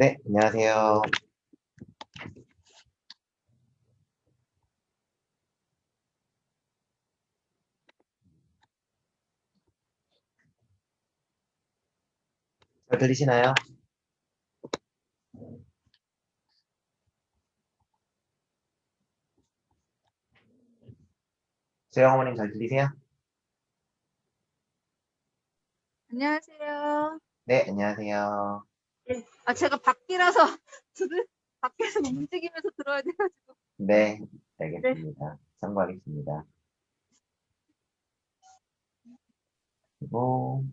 네, 안녕하세요. 잘 들리시나요? 재영 어머님 잘 들리세요? 안녕하세요. 네, 안녕하세요. 예. 제가 밖이라서 밖에서 움직이면서 들어야 돼가지고. 네, 네. 알겠습니다. 참고하겠습니다. 그리고,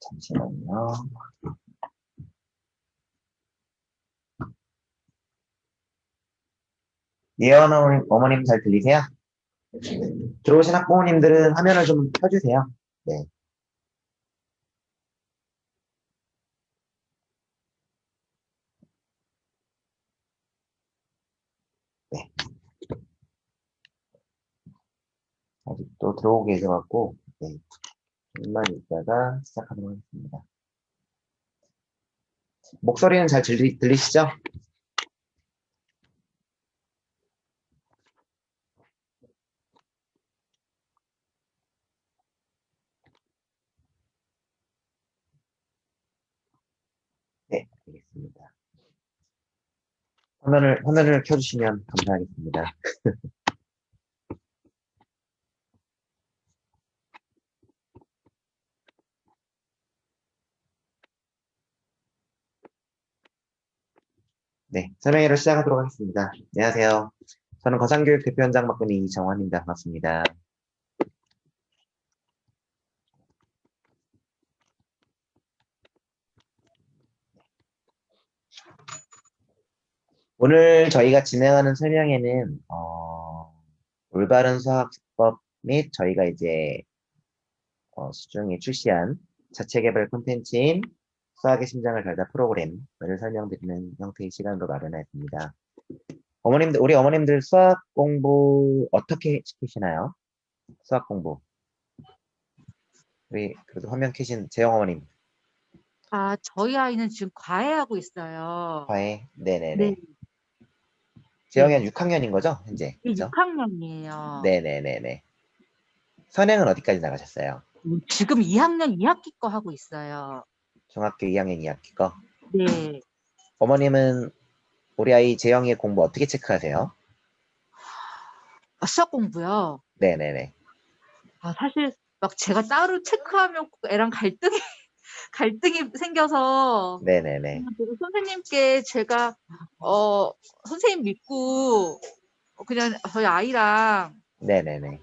잠시만요. 예원 어머님 잘 들리세요? 들어오신 학부모님들은 화면을 좀 켜주세요. 네, 네. 아직도 들어오고 계셔갖고, 네. 좀만 있다가 시작하도록 하겠습니다. 목소리는 잘 들리시죠? 네, 알겠습니다. 화면을 켜주시면 감사하겠습니다. 네, 설명회를 시작하도록 하겠습니다. 안녕하세요. 저는 거상교육 대표현장 맡고 있는 이정환입니다. 반갑습니다. 오늘 저희가 진행하는 설명회는 올바른 수학수법 및 저희가 이제 수중에 출시한 자체 개발 콘텐츠인 수학의 심장을 달다 프로그램을 설명드리는 형태의 시간으로 마련했습니다. 우리 어머님들 수학 공부 어떻게 시키시나요? 수학 공부. 우리 그래도 화면 켜신 재영 어머님. 저희 아이는 지금 과외하고 있어요. 과외. 네, 네네네. 재영이 한 네. 6학년인 거죠? 현재. 이 그죠? 6학년이에요. 네네네네. 선행은 어디까지 나가셨어요? 지금 2학년 2학기 거 하고 있어요. 중학교 2학년 2학기 거. 네. 어머님은 우리 아이 재영이의 공부 어떻게 체크하세요? 수학 공부요. 네네네. 사실 막 제가 따로 체크하면 애랑 갈등이 생겨서 네네네. 그래도 선생님께 제가 선생님 믿고 그냥 저희 아이랑 네네네.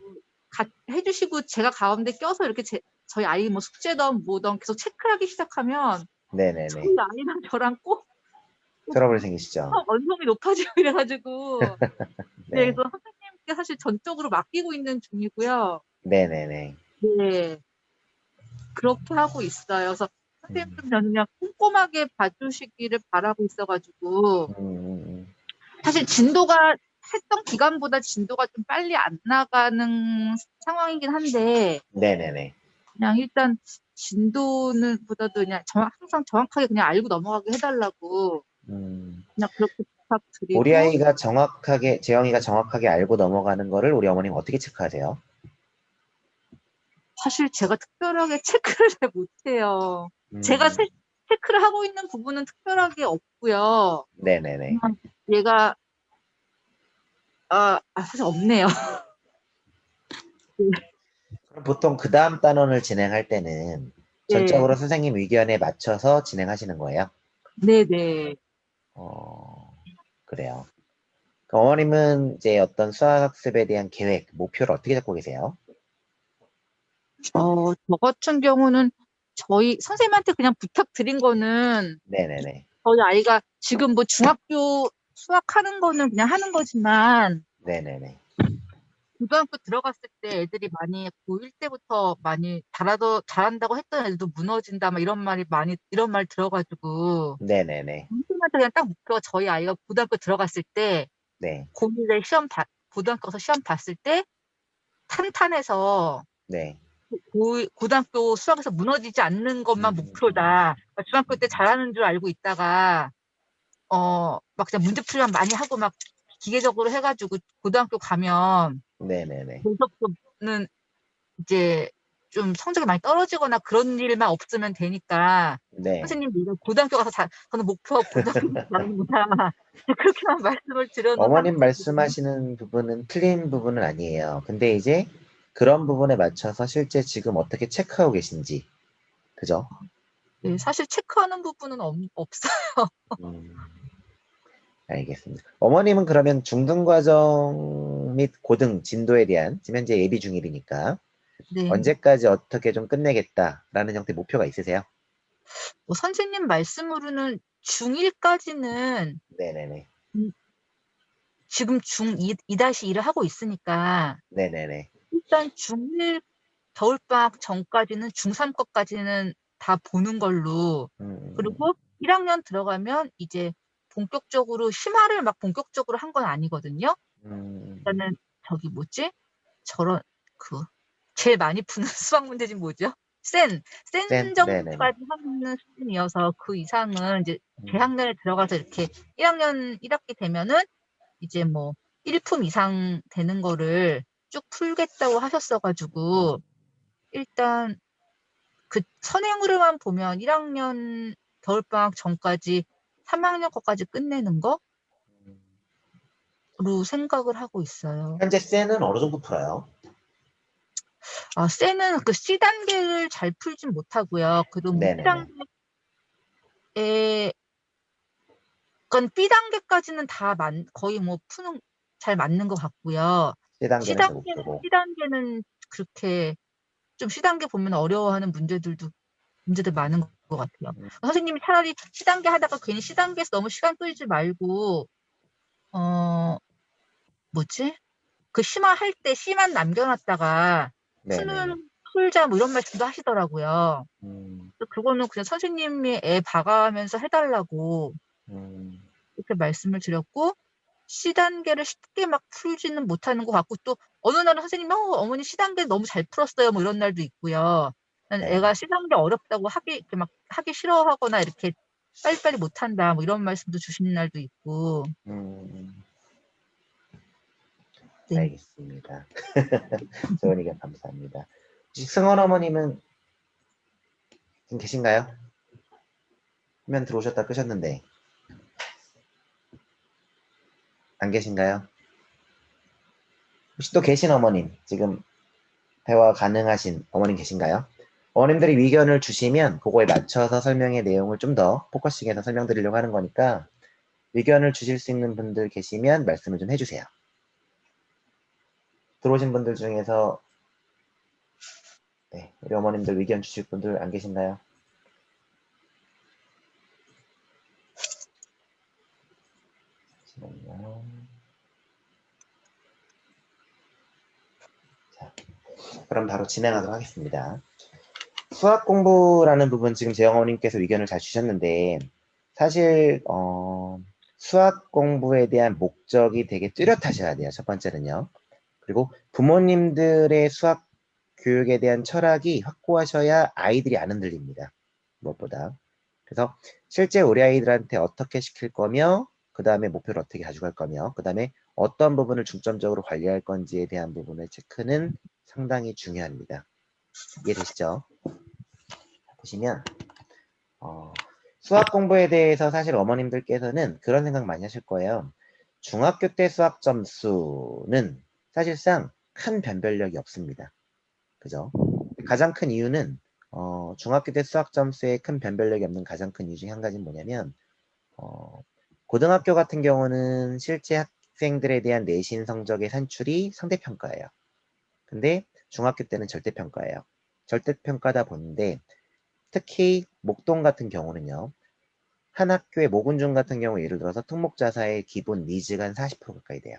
해주시고 제가 가운데 껴서 이렇게 저희 아이 뭐 숙제든 뭐든 계속 체크하기 시작하면 네네네. 저희 아이랑 저랑 꼭 트러블 생기시죠? 언성이 높아지고 이래가지고 네, 네. 그래서 선생님께 사실 전적으로 맡기고 있는 중이고요. 네네네. 네, 그렇게 하고 있어요. 그래서 선생님 음, 좀 그냥 꼼꼼하게 봐주시기를 바라고 있어가지고 사실 진도가 했던 기간보다 진도가 좀 빨리 안 나가는 상황이긴 한데 네네네. 그냥 일단 진도는 보다도 그냥 항상 정확하게 그냥 알고 넘어가게 해달라고 음, 그냥 그렇게 우리 부탁드리고 아이가 정확하게, 재영이가 정확하게 알고 넘어가는 거를 우리 어머님 어떻게 체크하세요? 사실 제가 특별하게 체크를 잘 못해요. 제가 음, 체크를 하고 있는 부분은 특별하게 없고요. 네네네. 그냥 얘가 사실 없네요. 그럼 보통 그 다음 단원을 진행할 때는 네, 전적으로 선생님 의견에 맞춰서 진행하시는 거예요? 네, 네. 어, 그래요. 그 어머님은 이제 어떤 수학학습에 대한 계획, 목표를 어떻게 잡고 계세요? 저 같은 경우는 저희 선생님한테 그냥 부탁드린 거는 네네네. 저희 아이가 지금 뭐 중학교 수학하는 거는 그냥 하는 거지만 네네네. 고등학교 들어갔을 때 애들이 많이 고1 때부터 많이 잘한다고 했던 애들도 무너진다 막 이런 말 들어가지고 네네네. 선생님한테 그냥 딱 목표가 저희 아이가 고등학교 들어갔을 때 네. 고등학교 가서 시험 봤을 때 탄탄해서 네. 고등학교 수학에서 무너지지 않는 것만 목표다. 그러니까 중학교 때 잘하는 줄 알고 있다가 막 그냥 문제 풀이만 많이 하고 막 기계적으로 해가지고 고등학교 가면 네네네. 거기서부터는 이제 좀 성적이 많이 떨어지거나 그런 일만 없으면 되니까 네. 선생님 이거 고등학교 가서 저는 목표 고등학교 가서 잘하는구나. 그렇게만 말씀을 드려놓은 어머님 상태거든요. 말씀하시는 부분은 틀린 부분은 아니에요. 근데 이제 그런 부분에 맞춰서 실제 지금 어떻게 체크하고 계신지, 그죠? 네, 사실 체크하는 부분은 없어요. 음, 알겠습니다. 어머님은 그러면 중등과정 및 고등 진도에 대한 지금 현재 예비 중일이니까 네. 언제까지 어떻게 좀 끝내겠다라는 형태의 목표가 있으세요? 뭐 선생님 말씀으로는 중1까지는 네네네. 지금 중2-1을 하고 있으니까 네네네. 일단 중1 겨울방학 전까지는 중3 것까지는 다 보는 걸로 그리고 1학년 들어가면 이제 본격적으로 심화를 막 본격적으로 한 건 아니거든요. 일단은 저기 뭐지? 저런 그 제일 많이 푸는 수학 문제집 뭐죠? 센 네네네. 정도까지 하는 수준이어서 그 이상은 이제 재학년에 들어가서 이렇게 1학년 1학기 되면은 이제 뭐 1품 이상 되는 거를 쭉 풀겠다고 하셨어가지고 일단 그 선행으로만 보면 1학년 겨울방학 전까지 3학년 거까지 끝내는 거로 생각을 하고 있어요. 현재 쌤은 어느 정도 풀어요? 쌤은 그 C단계를 잘 풀진 못하고요. 그래도 뭐 네네네. B단계에, 그건 B단계까지는 다 거의 뭐 잘 맞는 것 같고요. 1단계는 잘 못 풀고. C단계는 그렇게 좀 C단계 보면 어려워하는 문제들 많은 것 같아요. 선생님이 차라리 C단계 하다가 괜히 C단계에서 너무 시간 끌지 말고, 뭐지? 그 심화할 때 C만 남겨놨다가 네네네. 풀자 뭐 이런 말씀도 하시더라고요. 음, 그거는 그냥 선생님이 애 봐가면서 해달라고 음, 이렇게 말씀을 드렸고, C단계를 쉽게 막 풀지는 못하는 것 같고, 또 어느 날은 선생님이 어머니 C단계 너무 잘 풀었어요 뭐 이런 날도 있고요. 네네. 애가 C단계 어렵다고 이렇게 막 하기 싫어하거나 이렇게 빨리빨리 못한다 뭐 이런 말씀도 주시는 날도 있고. 음, 네. 알겠습니다. 좋은 의견 감사합니다. 혹시 승원 어머님은 지금 계신가요? 화면 들어오셨다 끄셨는데 안 계신가요? 혹시 또 계신 어머님 지금 대화 가능하신 어머님 계신가요? 어머님들이 의견을 주시면 그거에 맞춰서 설명의 내용을 좀 더 포커싱해서 설명드리려고 하는 거니까 의견을 주실 수 있는 분들 계시면 말씀을 좀 해주세요. 들어오신 분들 중에서 네, 우리 어머님들 의견 주실 분들 안 계신가요? 잠시만요. 자, 그럼 바로 진행하도록 하겠습니다. 수학 공부라는 부분 지금 재영 어머님께서 의견을 잘 주셨는데 사실 수학 공부에 대한 목적이 되게 뚜렷하셔야 돼요. 첫 번째는요. 그리고 부모님들의 수학 교육에 대한 철학이 확고하셔야 아이들이 안 흔들립니다. 무엇보다. 그래서 실제 우리 아이들한테 어떻게 시킬 거며 그 다음에 목표를 어떻게 가져갈 거며 그 다음에 어떤 부분을 중점적으로 관리할 건지에 대한 부분의 체크는 상당히 중요합니다. 이해되시죠? 보시면 수학 공부에 대해서 사실 어머님들께서는 그런 생각 많이 하실 거예요. 중학교 때 수학 점수는 사실상 큰 변별력이 없습니다. 그죠? 가장 큰 이유는 중학교 때 수학 점수에 큰 변별력이 없는 가장 큰 이유 중에 한 가지는 뭐냐면 고등학교 같은 경우는 실제 학생들에 대한 내신 성적의 산출이 상대평가예요. 근데 중학교 때는 절대평가예요. 절대평가다 보는데 특히 목동 같은 경우는요. 한 학교의 모군중 같은 경우 예를 들어서 특목자사의 기본 니즈가 한 40% 가까이 돼요.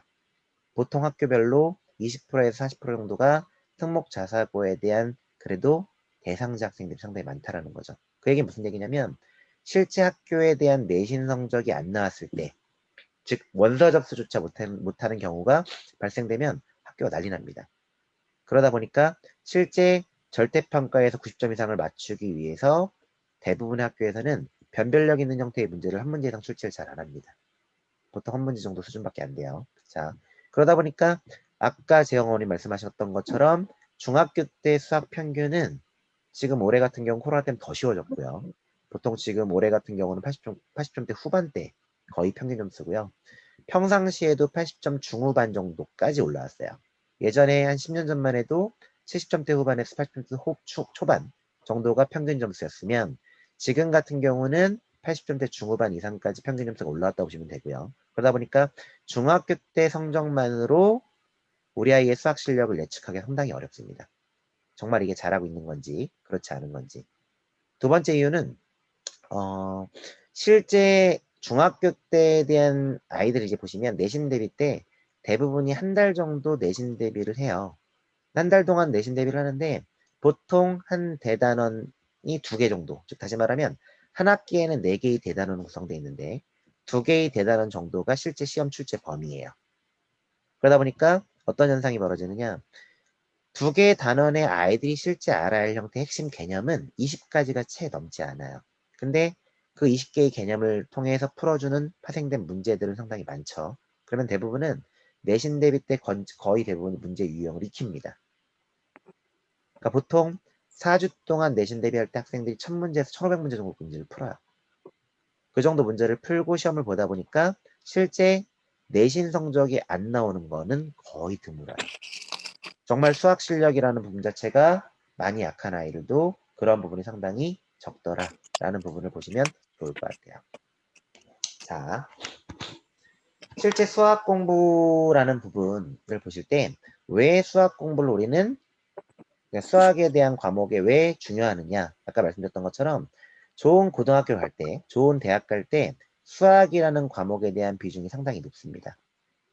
보통 학교별로 20%에서 40% 정도가 특목자사고에 대한 그래도 대상자 학생들이 상당히 많다라는 거죠. 그 얘기는 무슨 얘기냐면 실제 학교에 대한 내신 성적이 안 나왔을 때, 즉 원서 접수조차 못하는 경우가 발생되면 학교가 난리 납니다. 그러다 보니까 실제 절대평가에서 90점 이상을 맞추기 위해서 대부분의 학교에서는 변별력 있는 형태의 문제를 한 문제 이상 출제를 잘 안 합니다. 보통 한 문제 정도 수준밖에 안 돼요. 자, 그러다 보니까 아까 재영 어머니 말씀하셨던 것처럼 중학교 때 수학 평균은 지금 올해 같은 경우 코로나 때문에 더 쉬워졌고요. 보통 지금 올해 같은 경우는 80점대 후반대 거의 평균 점수고요. 평상시에도 80점 중후반 정도까지 올라왔어요. 예전에 한 10년 전만 해도 70점대 후반에서 80점대 초반 정도가 평균 점수였으면 지금 같은 경우는 80점대 중후반 이상까지 평균 점수가 올라왔다고 보시면 되고요. 그러다 보니까 중학교 때 성적만으로 우리 아이의 수학 실력을 예측하기 상당히 어렵습니다. 정말 이게 잘하고 있는 건지 그렇지 않은 건지. 두 번째 이유는 실제 중학교 때에 대한 아이들을 이제 보시면 내신 대비 때 대부분이 한 달 정도 내신 대비를 해요. 한 달 동안 내신 대비를 하는데 보통 한 대단원이 2개 정도, 즉 다시 말하면 한 학기에는 4개의 대단원 구성되어 있는데 2개의 대단원 정도가 실제 시험 출제 범위예요. 그러다 보니까 어떤 현상이 벌어지느냐, 2개의 단원의 아이들이 실제 알아야 할 형태의 핵심 개념은 20가지가 채 넘지 않아요. 근데 그 20개의 개념을 통해서 풀어주는 파생된 문제들은 상당히 많죠. 그러면 대부분은 내신 대비 때 거의 대부분 문제 유형을 익힙니다. 그러니까 보통 4주 동안 내신 대비할 때 학생들이 1000문제에서 1500문제 정도 문제를 풀어요. 그 정도 문제를 풀고 시험을 보다 보니까 실제 내신 성적이 안 나오는 거는 거의 드물어요. 정말 수학 실력이라는 부분 자체가 많이 약한 아이들도 그런 부분이 상당히 적더라라는 부분을 보시면 좋을 것 같아요. 자, 실제 수학 공부라는 부분을 보실 때 왜 수학 공부를 우리는 수학에 대한 과목에 왜 중요하느냐, 아까 말씀드렸던 것처럼 좋은 고등학교를 갈 때, 좋은 대학 갈 때 수학이라는 과목에 대한 비중이 상당히 높습니다.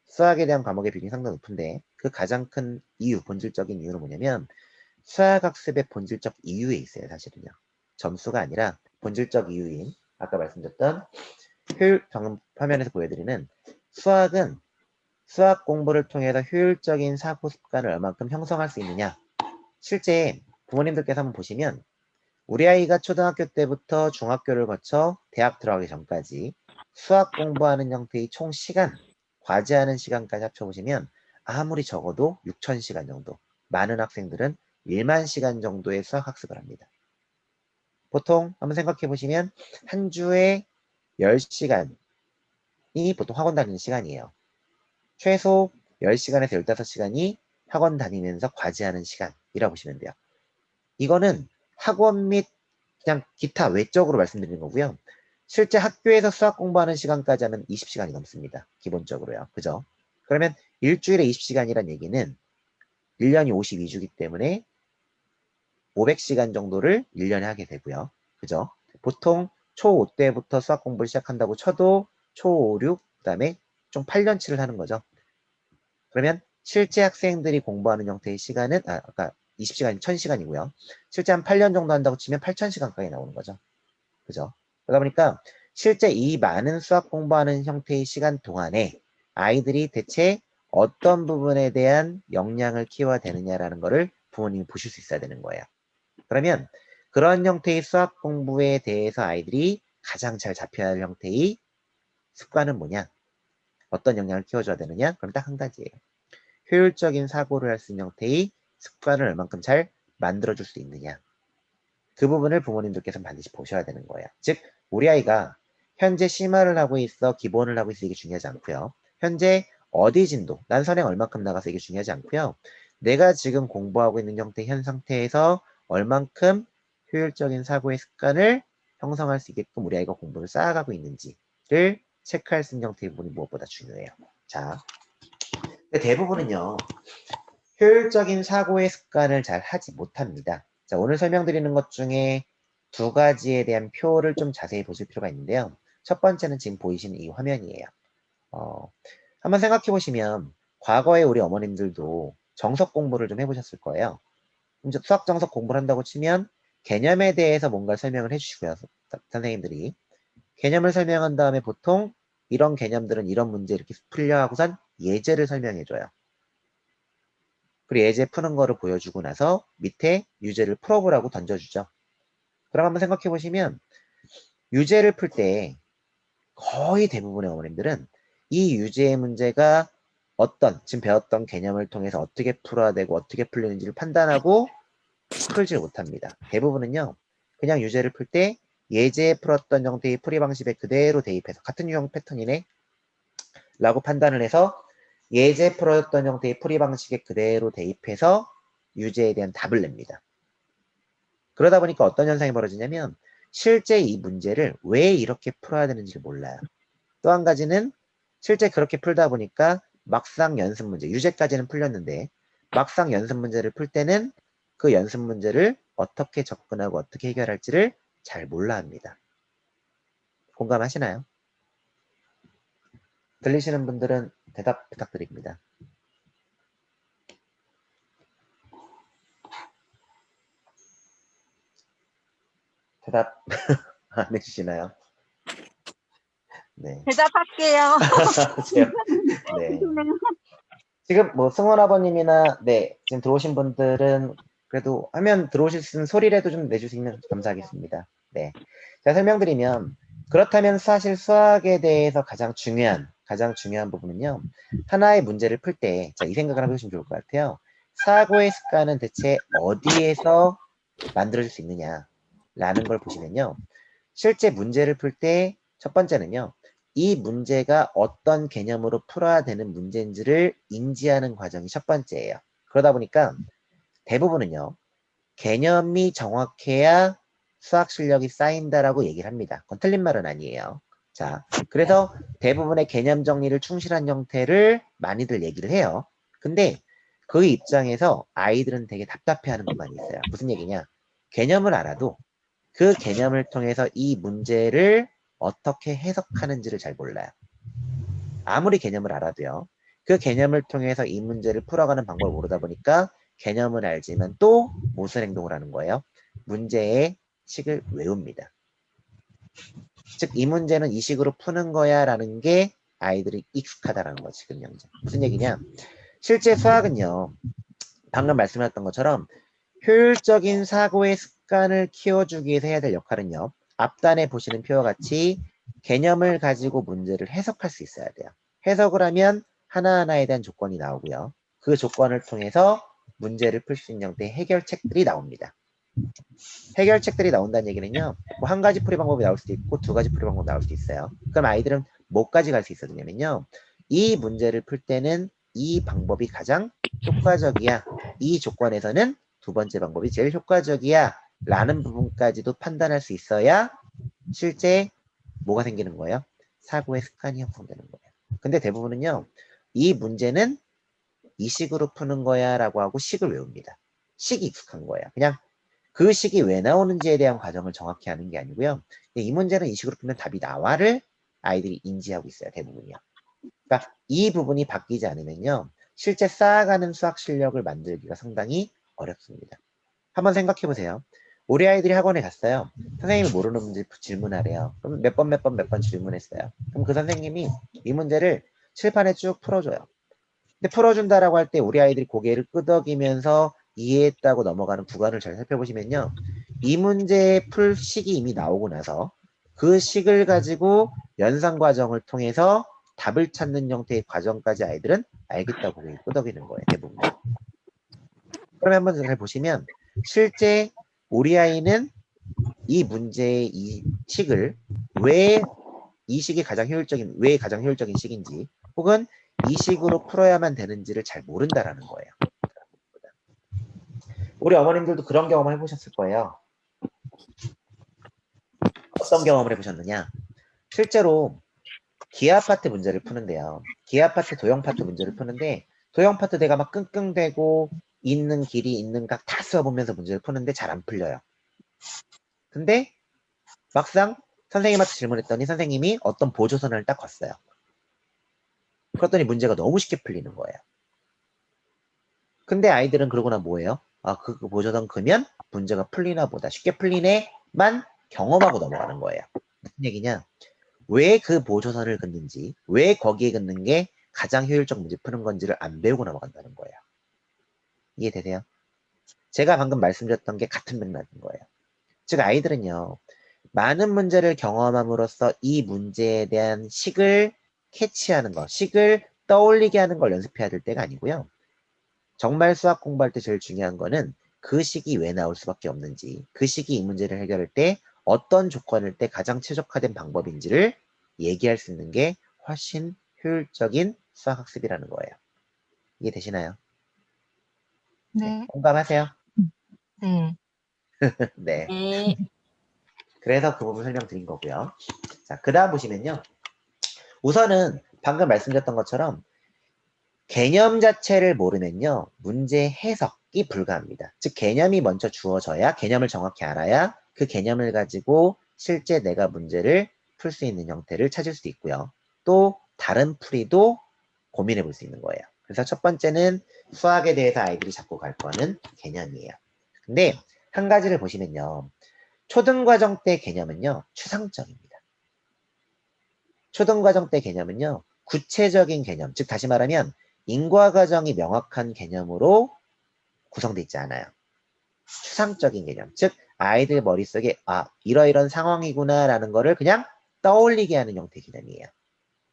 수학에 대한 과목의 비중이 상당히 높은데 그 가장 큰 이유, 본질적인 이유는 뭐냐면 수학학습의 본질적 이유에 있어요. 사실은요. 점수가 아니라 본질적 이유인 아까 말씀드렸던 방금 화면에서 보여드리는 수학은 수학 공부를 통해서 효율적인 사고 습관을 얼만큼 형성할 수 있느냐. 실제 부모님들께서 한번 보시면 우리 아이가 초등학교 때부터 중학교를 거쳐 대학 들어가기 전까지 수학 공부하는 형태의 총 시간, 과제하는 시간까지 합쳐보시면 아무리 적어도 6000시간 정도, 많은 학생들은 1만 시간 정도의 수학 학습을 합니다. 보통 한번 생각해 보시면 한 주에 10시간이 보통 학원 다니는 시간이에요. 최소 10시간에서 15시간이 학원 다니면서 과제하는 시간이라고 보시면 돼요. 이거는 학원 및 그냥 기타 외적으로 말씀드리는 거고요. 실제 학교에서 수학 공부하는 시간까지 하면 20시간이 넘습니다. 기본적으로요. 그죠? 그러면 일주일에 20시간이란 얘기는 1년이 52주기 때문에 500시간 정도를 1년에 하게 되고요. 그죠? 보통 초5 때부터 수학 공부를 시작한다고 쳐도 초5, 6, 그 다음에 좀 8년치를 하는 거죠. 그러면 실제 학생들이 공부하는 형태의 시간은 아까 20시간이 1000시간이고요. 실제 한 8년 정도 한다고 치면 8000시간까지 나오는 거죠. 그죠? 그러다 보니까 실제 이 많은 수학 공부하는 형태의 시간 동안에 아이들이 대체 어떤 부분에 대한 역량을 키워야 되느냐라는 거를 부모님이 보실 수 있어야 되는 거예요. 그러면 그런 형태의 수학 공부에 대해서 아이들이 가장 잘 잡혀야 할 형태의 습관은 뭐냐? 어떤 역량을 키워줘야 되느냐? 그럼 딱 한 가지예요. 효율적인 사고를 할 수 있는 형태의 습관을 얼만큼 잘 만들어줄 수 있느냐. 그 부분을 부모님들께서는 반드시 보셔야 되는 거예요. 즉 우리 아이가 현재 심화를 하고 있어, 기본을 하고 있어, 이게 중요하지 않고요. 현재 어디 진도, 난 선행 얼만큼 나가서 이게 중요하지 않고요. 내가 지금 공부하고 있는 형태 현 상태에서 얼만큼 효율적인 사고의 습관을 형성할 수 있게끔 우리 아이가 공부를 쌓아가고 있는지를 체크할 수 있는 형태의 부분이 무엇보다 중요해요. 자, 대부분은요. 효율적인 사고의 습관을 잘 하지 못합니다. 자, 오늘 설명드리는 것 중에 2가지에 대한 표를 좀 자세히 보실 필요가 있는데요. 첫 번째는 지금 보이시는 이 화면이에요. 한번 생각해 보시면 과거에 우리 어머님들도 정석 공부를 좀 해보셨을 거예요. 이제 수학 정석 공부를 한다고 치면 개념에 대해서 뭔가 설명을 해주시고요. 선생님들이. 개념을 설명한 다음에 보통 이런 개념들은 이런 문제 이렇게 풀려 하고선 예제를 설명해줘요. 그리고 예제 푸는 거를 보여주고 나서 밑에 유제를 풀어보라고 던져주죠. 그럼 한번 생각해 보시면 유제를 풀 때 거의 대부분의 어머님들은 이 유제의 문제가 어떤 지금 배웠던 개념을 통해서 어떻게 풀어야 되고 어떻게 풀리는지를 판단하고 풀지 못합니다. 대부분은요. 그냥 유제를 풀 때 예제에 풀었던 형태의 풀이 방식에 그대로 대입해서 같은 유형 패턴이네 라고 판단을 해서 예제 풀었던 형태의 풀이 방식에 그대로 대입해서 유제에 대한 답을 냅니다. 그러다 보니까 어떤 현상이 벌어지냐면 실제 이 문제를 왜 이렇게 풀어야 되는지를 몰라요. 또 한 가지는 실제 그렇게 풀다 보니까 막상 연습 문제, 유제까지는 풀렸는데 막상 연습 문제를 풀 때는 그 연습 문제를 어떻게 접근하고 어떻게 해결할지를 잘 몰라 합니다. 공감하시나요? 들리시는 분들은 대답 부탁드립니다. 대답 안 해주시나요? 네. 대답할게요. 네. 지금 뭐 승원 아버님이나 네 지금 들어오신 분들은 그래도 화면 들어오실 수 있는 소리라도 좀 내주시면 감사하겠습니다. 네. 제가 설명드리면 그렇다면 사실 수학에 대해서 가장 중요한 부분은요. 하나의 문제를 풀 때 자, 이 생각을 한번 해보시면 좋을 것 같아요. 사고의 습관은 대체 어디에서 만들어질 수 있느냐라는 걸 보시면요. 실제 문제를 풀 때 첫 번째는요. 이 문제가 어떤 개념으로 풀어야 되는 문제인지를 인지하는 과정이 첫 번째예요. 그러다 보니까 대부분은요. 개념이 정확해야 수학 실력이 쌓인다라고 얘기를 합니다. 그건 틀린 말은 아니에요. 자, 그래서 대부분의 개념 정리를 충실한 형태를 많이들 얘기를 해요. 근데 그 입장에서 아이들은 되게 답답해하는 부분이 있어요. 무슨 얘기냐? 개념을 알아도 그 개념을 통해서 이 문제를 어떻게 해석하는지를 잘 몰라요. 아무리 개념을 알아도요. 그 개념을 통해서 이 문제를 풀어가는 방법을 모르다 보니까 개념을 알지만 또 무슨 행동을 하는 거예요? 문제의 식을 외웁니다. 즉, 이 문제는 이 식으로 푸는 거야 라는 게 아이들이 익숙하다라는 거지, 지금 현재. 무슨 얘기냐? 실제 수학은요. 방금 말씀하셨던 것처럼 효율적인 사고의 습관을 키워주기 위해서 해야 될 역할은요. 앞단에 보시는 표와 같이 개념을 가지고 문제를 해석할 수 있어야 돼요. 해석을 하면 하나하나에 대한 조건이 나오고요. 그 조건을 통해서 문제를 풀 수 있는 형태의 해결책들이 나옵니다. 해결책들이 나온다는 얘기는요. 뭐 한 가지 풀이 방법이 나올 수도 있고 두 가지 풀이 방법이 나올 수도 있어요. 그럼 아이들은 뭐까지 갈 수 있었냐면요. 이 문제를 풀 때는 이 방법이 가장 효과적이야. 이 조건에서는 두 번째 방법이 제일 효과적이야. 라는 부분까지도 판단할 수 있어야 실제 뭐가 생기는 거예요? 사고의 습관이 형성되는 거예요. 근데 대부분은요. 이 문제는 이 식으로 푸는 거야 라고 하고 식을 외웁니다. 식이 익숙한 거예요. 그냥 그 식이 왜 나오는지에 대한 과정을 정확히 하는 게 아니고요. 이 문제는 이 식으로 풀면 답이 나와를 아이들이 인지하고 있어요. 대부분이요. 그러니까 이 부분이 바뀌지 않으면요. 실제 쌓아가는 수학 실력을 만들기가 상당히 어렵습니다. 한번 생각해 보세요. 우리 아이들이 학원에 갔어요. 선생님이 모르는 문제 질문하래요. 그럼 몇 번 질문했어요. 그럼 그 선생님이 이 문제를 칠판에 쭉 풀어줘요. 근데 풀어준다라고 할 때 우리 아이들이 고개를 끄덕이면서 이해했다고 넘어가는 구간을 잘 살펴보시면요. 이 문제의 풀 식이 이미 나오고 나서 그 식을 가지고 연산 과정을 통해서 답을 찾는 형태의 과정까지 아이들은 알겠다고 고개를 끄덕이는 거예요. 대부분. 그러면 한번 잘 보시면 실제 우리 아이는 이 문제의 이 식을 왜 이 식이 가장 효율적인 왜 가장 효율적인 식인지 혹은 이 식으로 풀어야만 되는지를 잘 모른다라는 거예요. 우리 어머님들도 그런 경험을 해보셨을 거예요. 어떤 경험을 해보셨느냐? 실제로 기하 파트 문제를 푸는데요. 기하 파트, 도형 파트 문제를 푸는데 도형 파트 내가 막 끙끙대고 있는 길이 있는 각 다 써보면서 문제를 푸는데 잘 안 풀려요. 근데 막상 선생님한테 질문했더니 선생님이 어떤 보조선을 딱 걷어요. 그랬더니 문제가 너무 쉽게 풀리는 거예요. 근데 아이들은 그러고나 뭐예요? 아, 그 보조선 그면 문제가 풀리나 보다. 쉽게 풀리네만 경험하고 넘어가는 거예요. 무슨 얘기냐? 왜 그 보조선을 긋는지, 왜 거기에 긋는 게 가장 효율적 문제 푸는 건지를 안 배우고 넘어간다는 거예요. 이해되세요? 제가 방금 말씀드렸던 게 같은 맥락인 거예요. 즉 아이들은요. 많은 문제를 경험함으로써 이 문제에 대한 식을 캐치하는 것, 식을 떠올리게 하는 걸 연습해야 될 때가 아니고요. 정말 수학 공부할 때 제일 중요한 거는 그 식이 왜 나올 수밖에 없는지, 그 식이 이 문제를 해결할 때 어떤 조건일 때 가장 최적화된 방법인지를 얘기할 수 있는 게 훨씬 효율적인 수학학습이라는 거예요. 이해되시나요? 네, 네. 공감하세요? 네. 네. 네. 그래서 그 부분 설명드린 거고요. 자, 그 다음 보시면요. 우선은 방금 말씀드렸던 것처럼 개념 자체를 모르면요. 문제 해석이 불가합니다. 즉 개념이 먼저 주어져야 개념을 정확히 알아야 그 개념을 가지고 실제 내가 문제를 풀 수 있는 형태를 찾을 수 있고요. 또 다른 풀이도 고민해 볼 수 있는 거예요. 그래서 첫 번째는 수학에 대해서 아이들이 잡고 갈 거는 개념이에요. 근데 한 가지를 보시면요. 초등과정 때 개념은요. 추상적입니다. 초등과정 때 개념은요. 구체적인 개념, 즉 다시 말하면 인과과정이 명확한 개념으로 구성되어 있지 않아요. 추상적인 개념, 즉 아이들 머릿속에 이러이런 상황이구나 라는 거를 그냥 떠올리게 하는 형태의 개념이에요.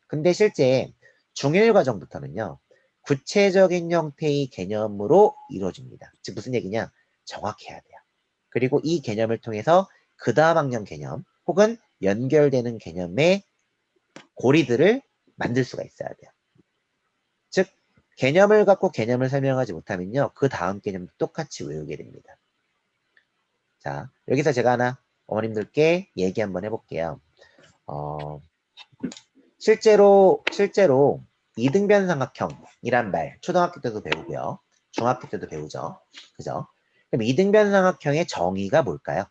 근데 실제 중1 과정부터는요. 구체적인 형태의 개념으로 이루어집니다. 즉 무슨 얘기냐? 정확해야 돼요. 그리고 이 개념을 통해서 그 다음 학년 개념 혹은 연결되는 개념의 고리들을 만들 수가 있어야 돼요. 즉 개념을 갖고 개념을 설명하지 못하면요. 그 다음 개념도 똑같이 외우게 됩니다. 자, 여기서 제가 하나 어머님들께 얘기 한번 해볼게요. 실제로 이등변 삼각형이란 말 초등학교 때도 배우고요. 중학교 때도 배우죠. 그죠? 그럼 이등변 삼각형의 정의가 뭘까요?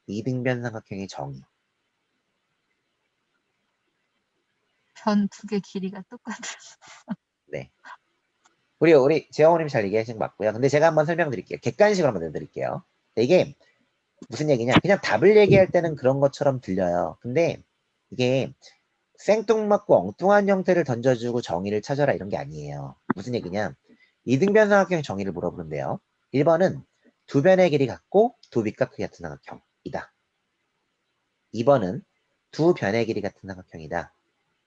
이등변 삼각형의 정의. 변 두 개 길이가 똑같아요. 네. 우리 재영호님 잘 얘기하신 거 맞고요. 근데 제가 한번 설명드릴게요. 객관식으로 한번 내드릴게요. 이게 무슨 얘기냐? 그냥 답을 얘기할 때는 그런 것처럼 들려요. 근데 이게 생뚱맞고 엉뚱한 형태를 던져주고 정의를 찾아라 이런 게 아니에요. 무슨 얘기냐? 이등변 삼각형 정의를 물어보는데요. 1번은 두 변의 길이 같고 두 밑과 크기 같은 삼각형이다. 2번은 두 변의 길이 같은 삼각형이다.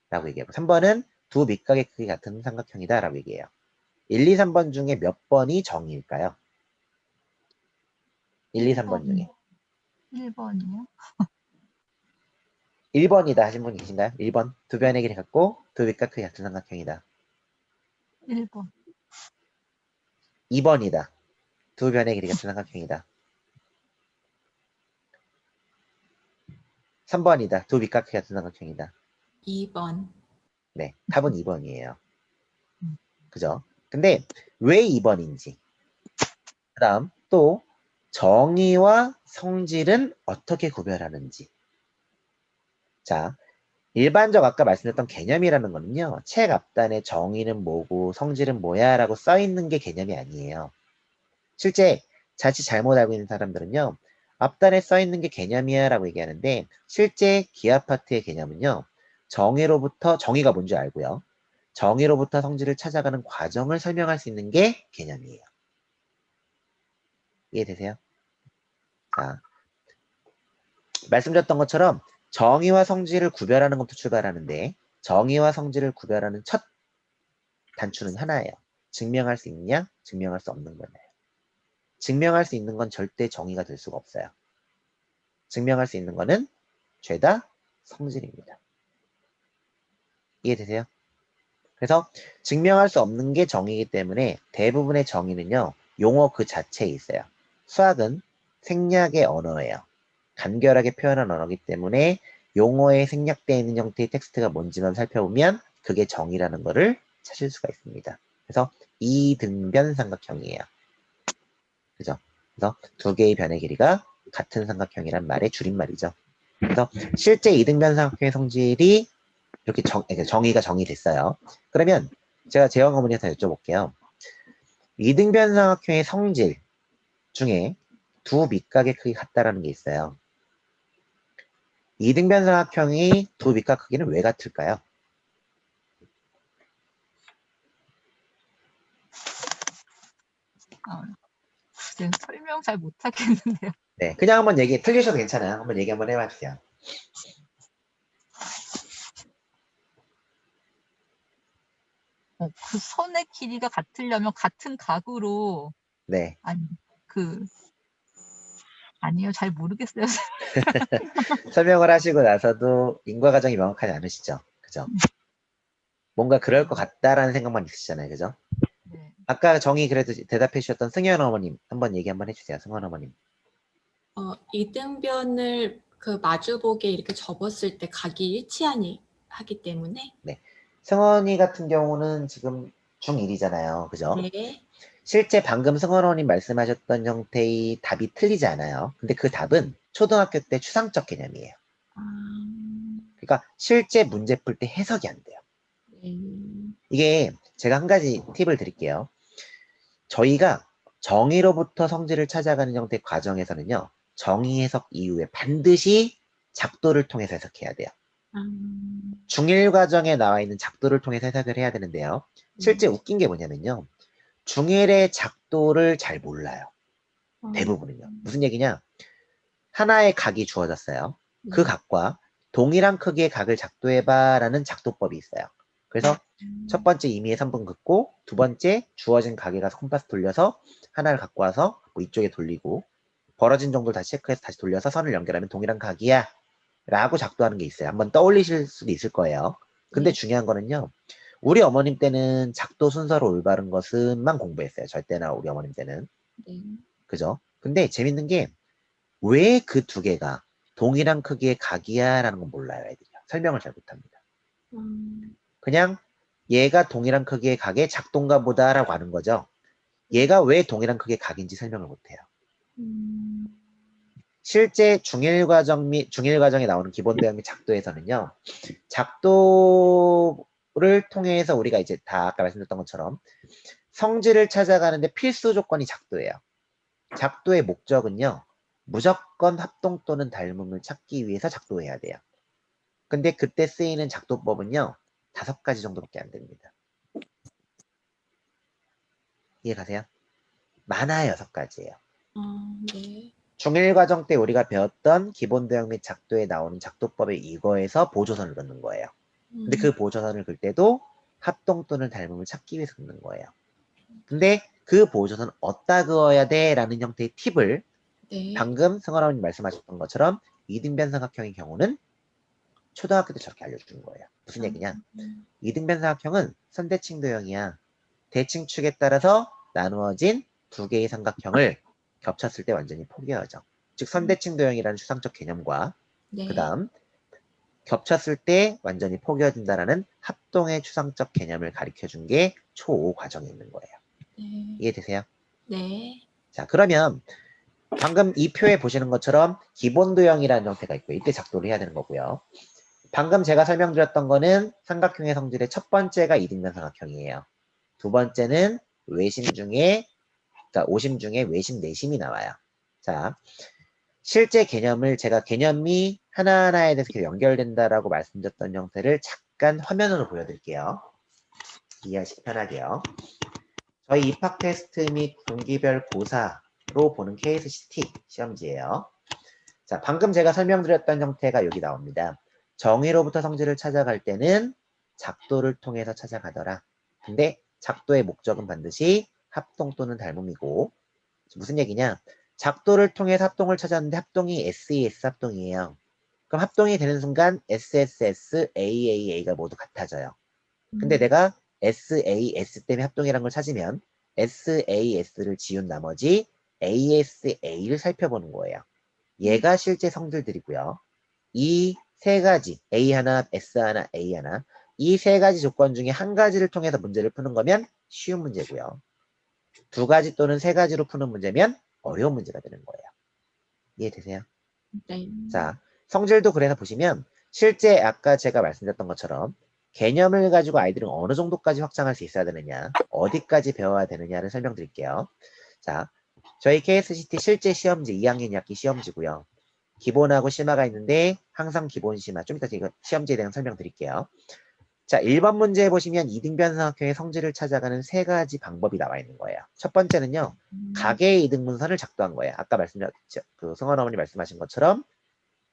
라고 얘기하고 3번은 두 밑각의 크기 같은 삼각형이다. 라고 얘기해요. 1, 2, 3번 중에 몇 번이 정의일까요? 1, 2, 3번 중에. 1번이요? 1번이다 하신 분 계신가요? 1번. 두 변의 길이 같고 두 밑각 크기 같은 삼각형이다. 1번. 2번이다. 두 변의 길이 같은 삼각형이다. 3번이다. 두 밑각 크기 같은 삼각형이다. 2번. 네, 답은 2번이에요. 그죠? 근데 왜 2번인지. 그 다음 또 정의와 성질은 어떻게 구별하는지. 자, 일반적 아까 말씀드렸던 개념이라는 거는요. 책 앞단에 정의는 뭐고 성질은 뭐야 라고 써있는 게 개념이 아니에요. 실제 자칫 잘못 알고 있는 사람들은요. 앞단에 써있는 게 개념이야 라고 얘기하는데 실제 기하파트의 개념은요. 정의가 뭔지 알고요. 정의로부터 성질을 찾아가는 과정을 설명할 수 있는 게 개념이에요. 이해되세요? 자, 말씀드렸던 것처럼 정의와 성질을 구별하는 것부터 출발하는데 정의와 성질을 구별하는 첫 단추는 하나예요. 증명할 수 있느냐? 증명할 수 없는 거예요. 증명할 수 있는 건 절대 정의가 될 수가 없어요. 증명할 수 있는 거는 죄다 성질입니다. 이해되세요? 그래서 증명할 수 없는 게 정의이기 때문에 대부분의 정의는요. 용어 그 자체에 있어요. 수학은 생략의 언어예요. 간결하게 표현한 언어이기 때문에 용어에 생략되어 있는 형태의 텍스트가 뭔지만 살펴보면 그게 정의라는 거를 찾을 수가 있습니다. 그래서 이등변 삼각형이에요. 그죠? 그래서 두 개의 변의 길이가 같은 삼각형이란 말의 줄임말이죠. 그래서 실제 이등변 삼각형의 성질이 이렇게 정의가 정의됐어요. 그러면 제가 재영 어머니한테 여쭤볼게요. 이등변 삼각형의 성질 중에 두 밑각의 크기가 같다라는 게 있어요. 이등변 삼각형이 두 밑각 크기는 왜 같을까요? 지금 설명 잘 못하겠는데요. 네, 그냥 한번 틀리셔도 괜찮아요. 한번 얘기 한번 해봐주세요. 그 선의 길이가 같으려면 같은 각으로, 네. 아니, 아니요, 잘 모르겠어요. 설명을 하시고 나서도 인과 과정이 명확하지 않으시죠? 그죠? 뭔가 그럴 것 같다라는 생각만 있으시잖아요. 그죠? 네. 아까 정의 그래도 대답해 주셨던 승현 어머님 한번 얘기 한번 해주세요. 승현 어머님. 이등변을 그 마주보게 이렇게 접었을 때 각이 일치하기 하기 때문에. 네. 승원이 같은 경우는 지금 중1이잖아요. 그죠? 네. 실제 방금 승원 어머님 말씀하셨던 형태의 답이 틀리지 않아요. 근데 그 답은 초등학교 때 추상적 개념이에요. 그러니까 실제 문제 풀 때 해석이 안 돼요. 이게 제가 한 가지 팁을 드릴게요. 저희가 정의로부터 성질을 찾아가는 형태의 과정에서는요. 정의 해석 이후에 반드시 작도를 통해서 해석해야 돼요. 중1 과정에 나와 있는 작도를 통해서 해석을 해야 되는데요. 실제 웃긴 게 뭐냐면요. 중1의 작도를 잘 몰라요. 대부분은요. 무슨 얘기냐? 하나의 각이 주어졌어요. 그 각과 동일한 크기의 각을 작도해봐 라는 작도법이 있어요. 그래서 첫 번째 임의의 3분 긋고 두 번째 주어진 각에 가서 콤파스 돌려서 하나를 갖고 와서 뭐 이쪽에 돌리고 벌어진 정도를 다시 체크해서 다시 돌려서 선을 연결하면 동일한 각이야 라고 작도하는 게 있어요. 한번 떠올리실 수도 있을 거예요. 근데 중요한 거는요. 우리 어머님 때는 작도 순서로 올바른 것은만 공부했어요. 절대나 우리 어머님 때는. 그죠? 근데 재밌는 게 왜 그 두 개가 동일한 크기의 각이야 라는 건 몰라요. 애들이. 설명을 잘 못합니다. 그냥 얘가 동일한 크기의 각의 작동가 보다 라고 하는 거죠. 얘가 왜 동일한 크기의 각인지 설명을 못해요. 실제 중1 과정 및 중1 과정에 나오는 기본 대응 및 작도에서는요. 작도를 통해서 우리가 이제 다 아까 말씀드렸던 것처럼 성질을 찾아가는데 필수 조건이 작도예요. 작도의 목적은요. 무조건 합동 또는 닮음을 찾기 위해서 작도해야 돼요. 근데 그때 쓰이는 작도법은요. 5가지 정도밖에 안 됩니다. 이해 가세요? 많아야 6가지예요. 네. 중1 과정 때 우리가 배웠던 기본 도형 및 작도에 나오는 작도법에 이거에서 보조선을 긋는 거예요. 근데 그 보조선을 긋을 때도 합동 또는 닮음을 찾기 위해서 긋는 거예요. 근데 그 보조선 어디다 그어야 돼? 라는 형태의 팁을 네. 방금 승환아버님 말씀하셨던 것처럼 이등변 삼각형의 경우는 초등학교 때 저렇게 알려주는 거예요. 무슨 얘기냐? 이등변 삼각형은 선대칭 도형이야. 대칭축에 따라서 나누어진 두 개의 삼각형을 겹쳤을 때 완전히 포개어져. 즉 선대칭 도형이라는 추상적 개념과 네. 그 다음 겹쳤을 때 완전히 포개어진다라는 합동의 추상적 개념을 가르쳐준 게 초5 과정에 있는 거예요. 네. 이해되세요? 네. 자, 그러면 방금 이 표에 보시는 것처럼 기본 도형이라는 형태가 있고 이때 작도를 해야 되는 거고요. 방금 제가 설명드렸던 거는 삼각형의 성질의 첫 번째가 이등변 삼각형이에요. 두 번째는 외심 중에 그러니까 오심 중에 외심 내심이 나와요. 자, 실제 개념을 제가 개념이 하나하나에 대해서 이렇게 연결된다라고 말씀드렸던 형태를 잠깐 화면으로 보여드릴게요. 이해하시기 편하게요. 저희 입학 테스트 및 분기별 고사로 보는 KSCT 시험지예요. 자, 방금 제가 설명드렸던 형태가 여기 나옵니다. 정의로부터 성질을 찾아갈 때는 작도를 통해서 찾아가더라. 근데 작도의 목적은 반드시 합동 또는 닮음이고 무슨 얘기냐? 작도를 통해서 합동을 찾았는데 합동이 SES 합동이에요. 그럼 합동이 되는 순간 SSS, AAA가 모두 같아져요. 근데 내가 SAS 때문에 합동이라는 걸 찾으면 SAS를 지운 나머지 ASA를 살펴보는 거예요. 얘가 실제 성질들이고요. 이 세 가지 A 하나, S 하나, A 하나 이 세 가지 조건 중에 한 가지를 통해서 문제를 푸는 거면 쉬운 문제고요. 두 가지 또는 세 가지로 푸는 문제면 어려운 문제가 되는 거예요. 이해되세요? 네. 자, 성질도 그래서 보시면 실제 아까 제가 말씀드렸던 것처럼 개념을 가지고 아이들은 어느 정도까지 확장할 수 있어야 되느냐, 어디까지 배워야 되느냐를 설명드릴게요. 자, 저희 KSCT 실제 시험지 2학년 2학기 시험지고요. 기본하고 심화가 있는데 항상 기본 심화, 좀 이따 제가 시험지에 대한 설명드릴게요. 자, 1번 문제에 보시면 이등변삼각형의 성질을 찾아가는 세 가지 방법이 나와 있는 거예요. 첫 번째는요. 가계의 이등분선을 작도한 거예요. 아까 말씀드렸죠. 그 성원 어머니 말씀하신 것처럼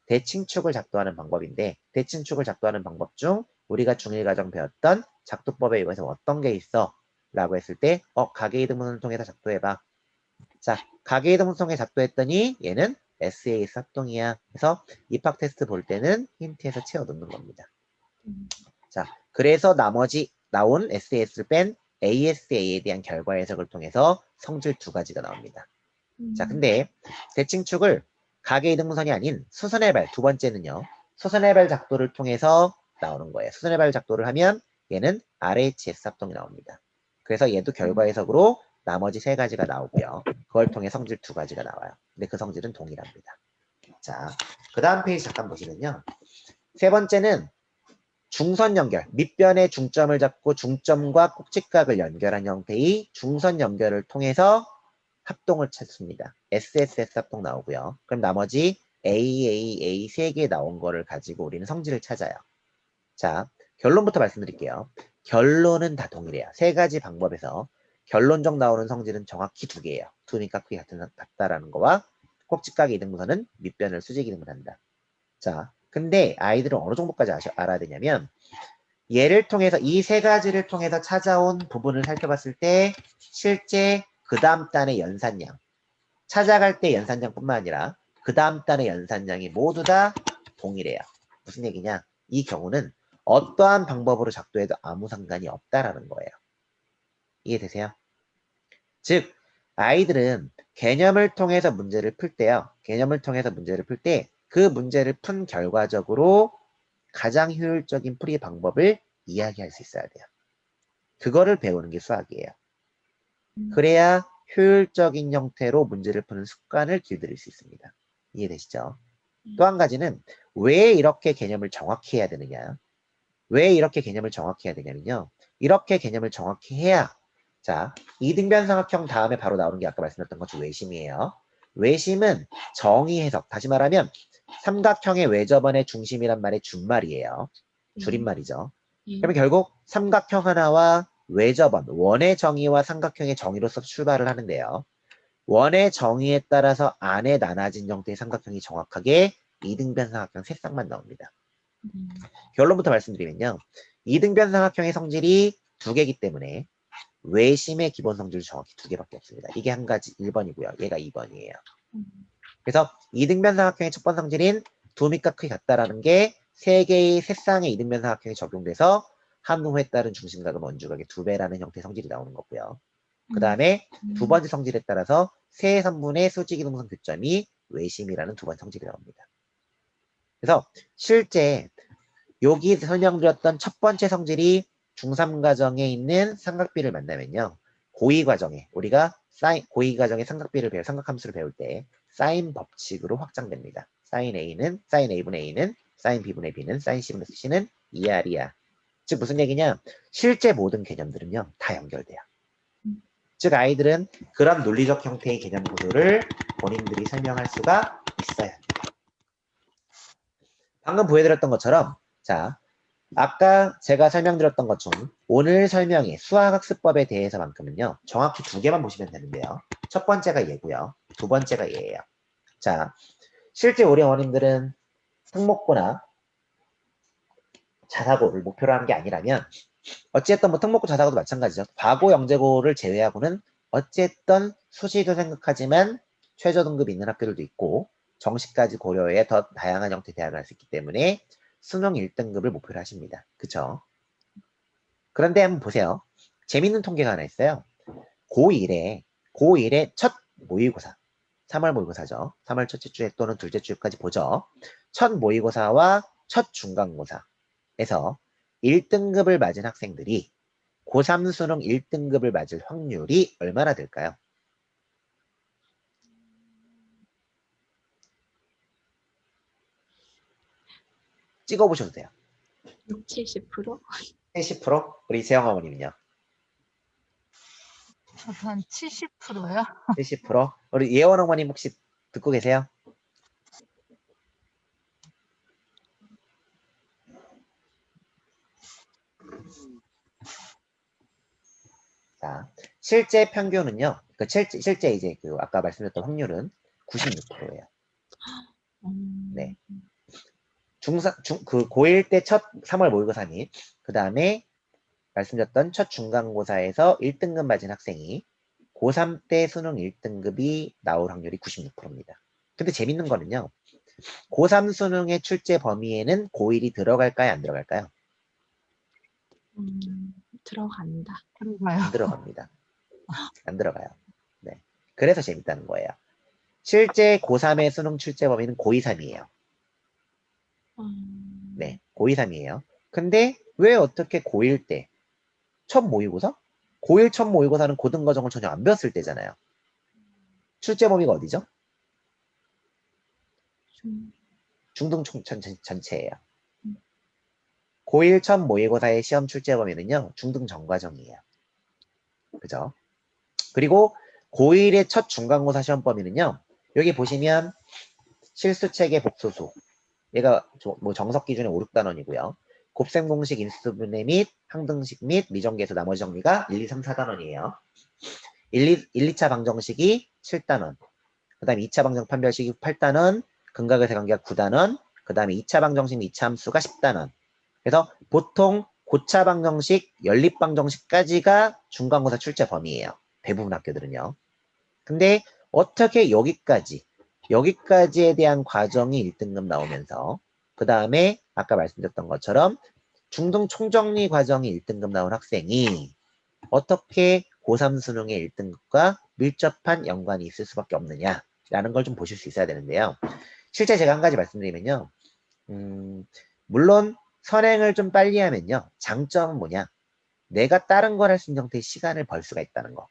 대칭축을 작도하는 방법인데 대칭축을 작도하는 방법 중 우리가 중1 과정 배웠던 작도법에 의해서 어떤 게 있어? 라고 했을 때 가계의 이등분선을 통해서 작도해봐. 자, 가계의 이등분선 통해 작도했더니 얘는 SAS 합동이야. 그래서 입학 테스트 볼 때는 힌트에서 채워 넣는 겁니다. 자, 그래서 나머지 나온 SAS를 뺀 ASA에 대한 결과 해석을 통해서 성질 두 가지가 나옵니다. 자, 근데 대칭축을 가계 이등분선이 아닌 수선의 발 두 번째는요. 수선의 발 작도를 통해서 나오는 거예요. 수선의 발 작도를 하면 얘는 RHS 합동이 나옵니다. 그래서 얘도 결과 해석으로 나머지 세 가지가 나오고요. 그걸 통해 성질 두 가지가 나와요. 근데 그 성질은 동일합니다. 자, 그 다음 페이지 잠깐 보시면요. 세 번째는 중선 연결, 밑변의 중점을 잡고 중점과 꼭지각을 연결한 형태의 중선 연결을 통해서 합동을 찾습니다. SSS 합동 나오고요. 그럼 나머지 AAA 3개 나온 거를 가지고 우리는 성질을 찾아요. 자, 결론부터 말씀드릴게요. 결론은 다 동일해요. 세 가지 방법에서 결론적 나오는 성질은 정확히 두 개예요. 두 밑각이 같다라는 거와 꼭지각의 이등분선은 밑변을 수직 이등분한다. 자, 근데 아이들은 어느 정도까지 알아야 되냐면 얘를 통해서 이 세 가지를 통해서 찾아온 부분을 살펴봤을 때 실제 그 다음 단의 연산량 찾아갈 때 연산량뿐만 아니라 그 다음 단의 연산량이 모두 다 동일해요. 무슨 얘기냐? 이 경우는 어떠한 방법으로 작도해도 아무 상관이 없다라는 거예요. 이해되세요? 즉 아이들은 개념을 통해서 문제를 풀 때요. 개념을 통해서 문제를 풀 때 그 문제를 푼 결과적으로 가장 효율적인 풀이 방법을 이야기할 수 있어야 돼요. 그거를 배우는 게 수학이에요. 그래야 효율적인 형태로 문제를 푸는 습관을 길들일 수 있습니다. 이해되시죠? 또 한 가지는 왜 이렇게 개념을 정확히 해야 되느냐? 왜 이렇게 개념을 정확히 해야 되냐면요. 이렇게 개념을 정확히 해야 자, 이등변삼각형 다음에 바로 나오는 게 아까 말씀드렸던 것 중 외심이에요. 외심은 정의 해석, 다시 말하면 삼각형의 외접원의 중심이란 말의 준말이에요. 줄임말이죠. 그러면 결국 삼각형 하나와 외접원, 원의 정의와 삼각형의 정의로서 출발을 하는데요. 원의 정의에 따라서 안에 나눠진 형태의 삼각형이 정확하게 이등변 삼각형 세 쌍만 나옵니다. 결론부터 말씀드리면요. 이등변 삼각형의 성질이 두 개이기 때문에 외심의 기본 성질도 정확히 두 개밖에 없습니다. 이게 한 가지 1번이고요. 얘가 2번이에요. 그래서 이등변 삼각형의 첫 번 성질인 두 밑각 크기 같다라는 게 세 개의 세 쌍의 이등변 삼각형이 적용돼서 함호에 따른 중심각은 원주각의 2배라는 형태의 성질이 나오는 거고요. 그 다음에 두 번째 성질에 따라서 세 선분의 수직 이등분선 교점이 외심이라는 두 번째 성질이 나옵니다. 그래서 실제 여기 설명드렸던 첫 번째 성질이 중3 과정에 있는 삼각비를 만나면요. 고2 과정에 우리가 고2 과정의 삼각함수를 배울 때 사인 법칙으로 확장됩니다. 사인 A는 사인 A분의 A는 사인 B분의 B는 사인 C분의 C는 2R이야. 즉 무슨 얘기냐? 실제 모든 개념들은요. 다 연결돼요. 즉 아이들은 그런 논리적 형태의 개념 구조를 본인들이 설명할 수가 있어야 합니다. 방금 보여드렸던 것처럼 자 아까 제가 설명드렸던 것 중 오늘 설명의 수학학습법에 대해서만큼은요. 정확히 두 개만 보시면 되는데요. 첫 번째가 얘고요. 두 번째가 얘예요. 자, 실제 우리 어머님들은 특목고나 자사고를 목표로 하는 게 아니라면 어찌됐든 뭐 특목고 자사고도 마찬가지죠. 과고 영재고를 제외하고는 어찌됐든 수시도 생각하지만 최저 등급이 있는 학교들도 있고 정시까지 고려해 더 다양한 형태의 대학을 할 수 있기 때문에 수능 1등급을 목표로 하십니다. 그쵸? 그런데 한번 보세요. 재밌는 통계가 하나 있어요. 고1의 첫 모의고사, 3월 모의고사죠. 3월 첫째 주에 또는 둘째 주까지 보죠. 첫 모의고사와 첫 중간고사에서 1등급을 맞은 학생들이 고3 수능 1등급을 맞을 확률이 얼마나 될까요? 찍어보셔도 돼요. 60, 70%? 70%? 우리 세영 어머님은요? 저도 한 70%요. 70%? 우리 예원 어머님 혹시 듣고 계세요? 자, 실제 평균은요. 실제 이제 그 아까 말씀드렸던 확률은 96%예요. 네. 그 고1 때 첫 3월 모의고사 및 그 다음에 말씀드렸던 첫 중간고사에서 1등급 맞은 학생이 고3 때 수능 1등급이 나올 확률이 96%입니다. 근데 재밌는 거는요. 고3 수능의 출제 범위에는 고1이 들어갈까요? 안 들어갈까요? 들어간다. 안 들어갑니다. 안 들어가요. 네. 그래서 재밌다는 거예요. 실제 고3의 수능 출제 범위는 고2, 3이에요. 네, 고2, 3이에요. 근데 왜 어떻게 고1 때 첫 모의고사? 고1 첫 모의고사는 고등과정을 전혀 안 배웠을 때잖아요. 출제 범위가 어디죠? 중등 전체예요. 고1 첫 모의고사의 시험 출제 범위는요. 중등 전과정이에요. 그죠? 그리고 고1의 첫 중간고사 시험 범위는요. 여기 보시면 실수체계 복소수. 얘가 뭐 정석 기준의 5, 6단원이고요. 곱셈 공식 인수분해 및 항등식 및 미정계수 나머지 정리가 1, 2, 3, 4단원이에요. 1, 2차 방정식이 7단원. 그 다음에 2차 방정 판별식이 8단원. 근각의 세관계가 9단원. 그 다음에 2차 방정식 및 2차 함수가 10단원. 그래서 보통 고차 방정식, 연립 방정식까지가 중간고사 출제 범위예요. 대부분 학교들은요. 근데 어떻게 여기까지에 대한 과정이 1등급 나오면서 그 다음에 아까 말씀드렸던 것처럼 중등 총정리 과정이 1등급 나온 학생이 어떻게 고3 수능의 1등급과 밀접한 연관이 있을 수밖에 없느냐라는 걸 좀 보실 수 있어야 되는데요. 실제 제가 한 가지 말씀드리면요. 물론 선행을 좀 빨리 하면요. 장점은 뭐냐? 내가 다른 걸 할 수 있는 형태의 시간을 벌 수가 있다는 거.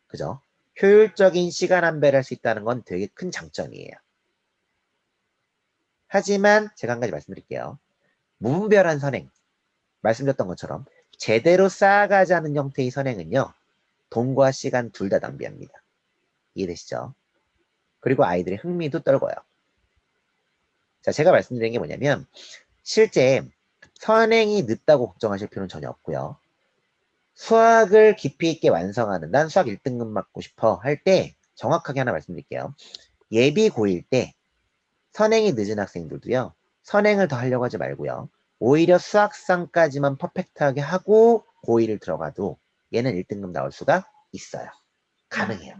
그죠? 효율적인 시간 안배를 할 수 있다는 건 되게 큰 장점이에요. 하지만 제가 한 가지 말씀드릴게요. 무분별한 선행, 말씀드렸던 것처럼 제대로 쌓아가자는 형태의 선행은요. 돈과 시간 둘 다 낭비합니다. 이해되시죠? 그리고 아이들의 흥미도 떨고요. 자, 제가 말씀드린 게 뭐냐면 실제 선행이 늦다고 걱정하실 필요는 전혀 없고요. 수학을 깊이 있게 완성하는, 난 수학 1등급 맞고 싶어 할 때 정확하게 하나 말씀드릴게요. 예비 고1 때 선행이 늦은 학생들도요. 선행을 더 하려고 하지 말고요. 오히려 수학상까지만 퍼펙트하게 하고 고1을 들어가도 얘는 1등급 나올 수가 있어요. 가능해요.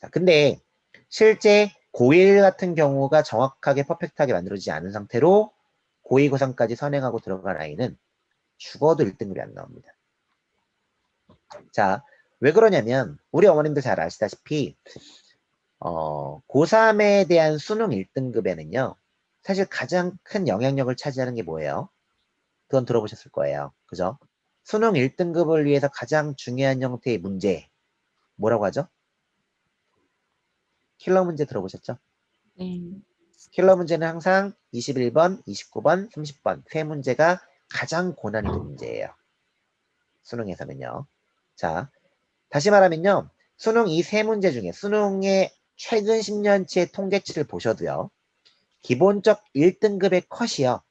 자, 근데 실제 고1 같은 경우가 정확하게 퍼펙트하게 만들어지지 않은 상태로 고2, 고3까지 선행하고 들어간 아이는 죽어도 1등급이 안 나옵니다. 자, 왜 그러냐면 우리 어머님도 잘 아시다시피 고3에 대한 수능 1등급에는요. 사실 가장 큰 영향력을 차지하는 게 뭐예요? 그건 들어보셨을 거예요. 그죠? 수능 1등급을 위해서 가장 중요한 형태의 문제 뭐라고 하죠? 킬러 문제 들어보셨죠? 네. 킬러 문제는 항상 21번, 29번, 30번 세 문제가 가장 고난이도 문제예요. 수능에서는요. 자, 다시 말하면요. 수능 이 세 문제 중에 수능의 최근 10년치의 통계치를 보셔도요. 기본적 1등급의 컷이요.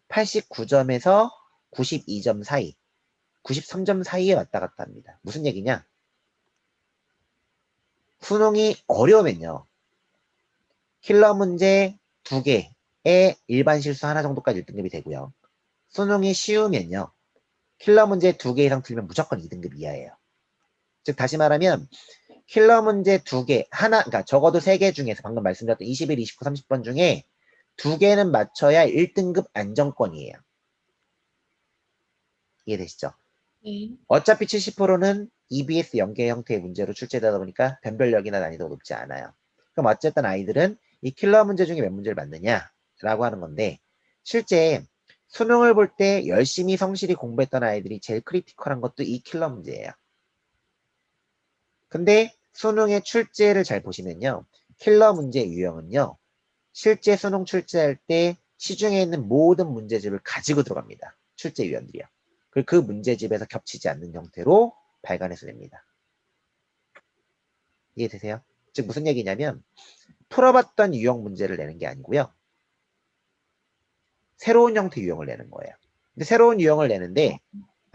89점에서 92점 사이, 93점 사이에 왔다 갔다 합니다. 무슨 얘기냐? 수능이 어려우면요. 킬러 문제 2개에 일반 실수 하나 정도까지 1등급이 되고요. 수능이 쉬우면요. 킬러 문제 2개 이상 틀리면 무조건 2등급 이하예요. 즉 다시 말하면 킬러 문제 2개, 그러니까 적어도 3개 중에서 방금 말씀드렸던 21, 29, 30번 중에 2개는 맞춰야 1등급 안정권이에요. 이해되시죠? 네. 어차피 70%는 EBS 연계 형태의 문제로 출제되다 보니까 변별력이나 난이도가 높지 않아요. 그럼 어쨌든 아이들은 이 킬러 문제 중에 몇 문제를 맞느냐라고 하는 건데 실제 수능을 볼 때 열심히 성실히 공부했던 아이들이 제일 크리티컬한 것도 이 킬러 문제예요. 근데 수능의 출제를 잘 보시면요. 킬러 문제 유형은요. 실제 수능 출제할 때 시중에 있는 모든 문제집을 가지고 들어갑니다. 출제위원들이요. 그리고 그 문제집에서 겹치지 않는 형태로 발간해서 냅니다. 이해되세요? 즉 무슨 얘기냐면 풀어봤던 유형 문제를 내는 게 아니고요. 새로운 형태 유형을 내는 거예요. 근데 새로운 유형을 내는데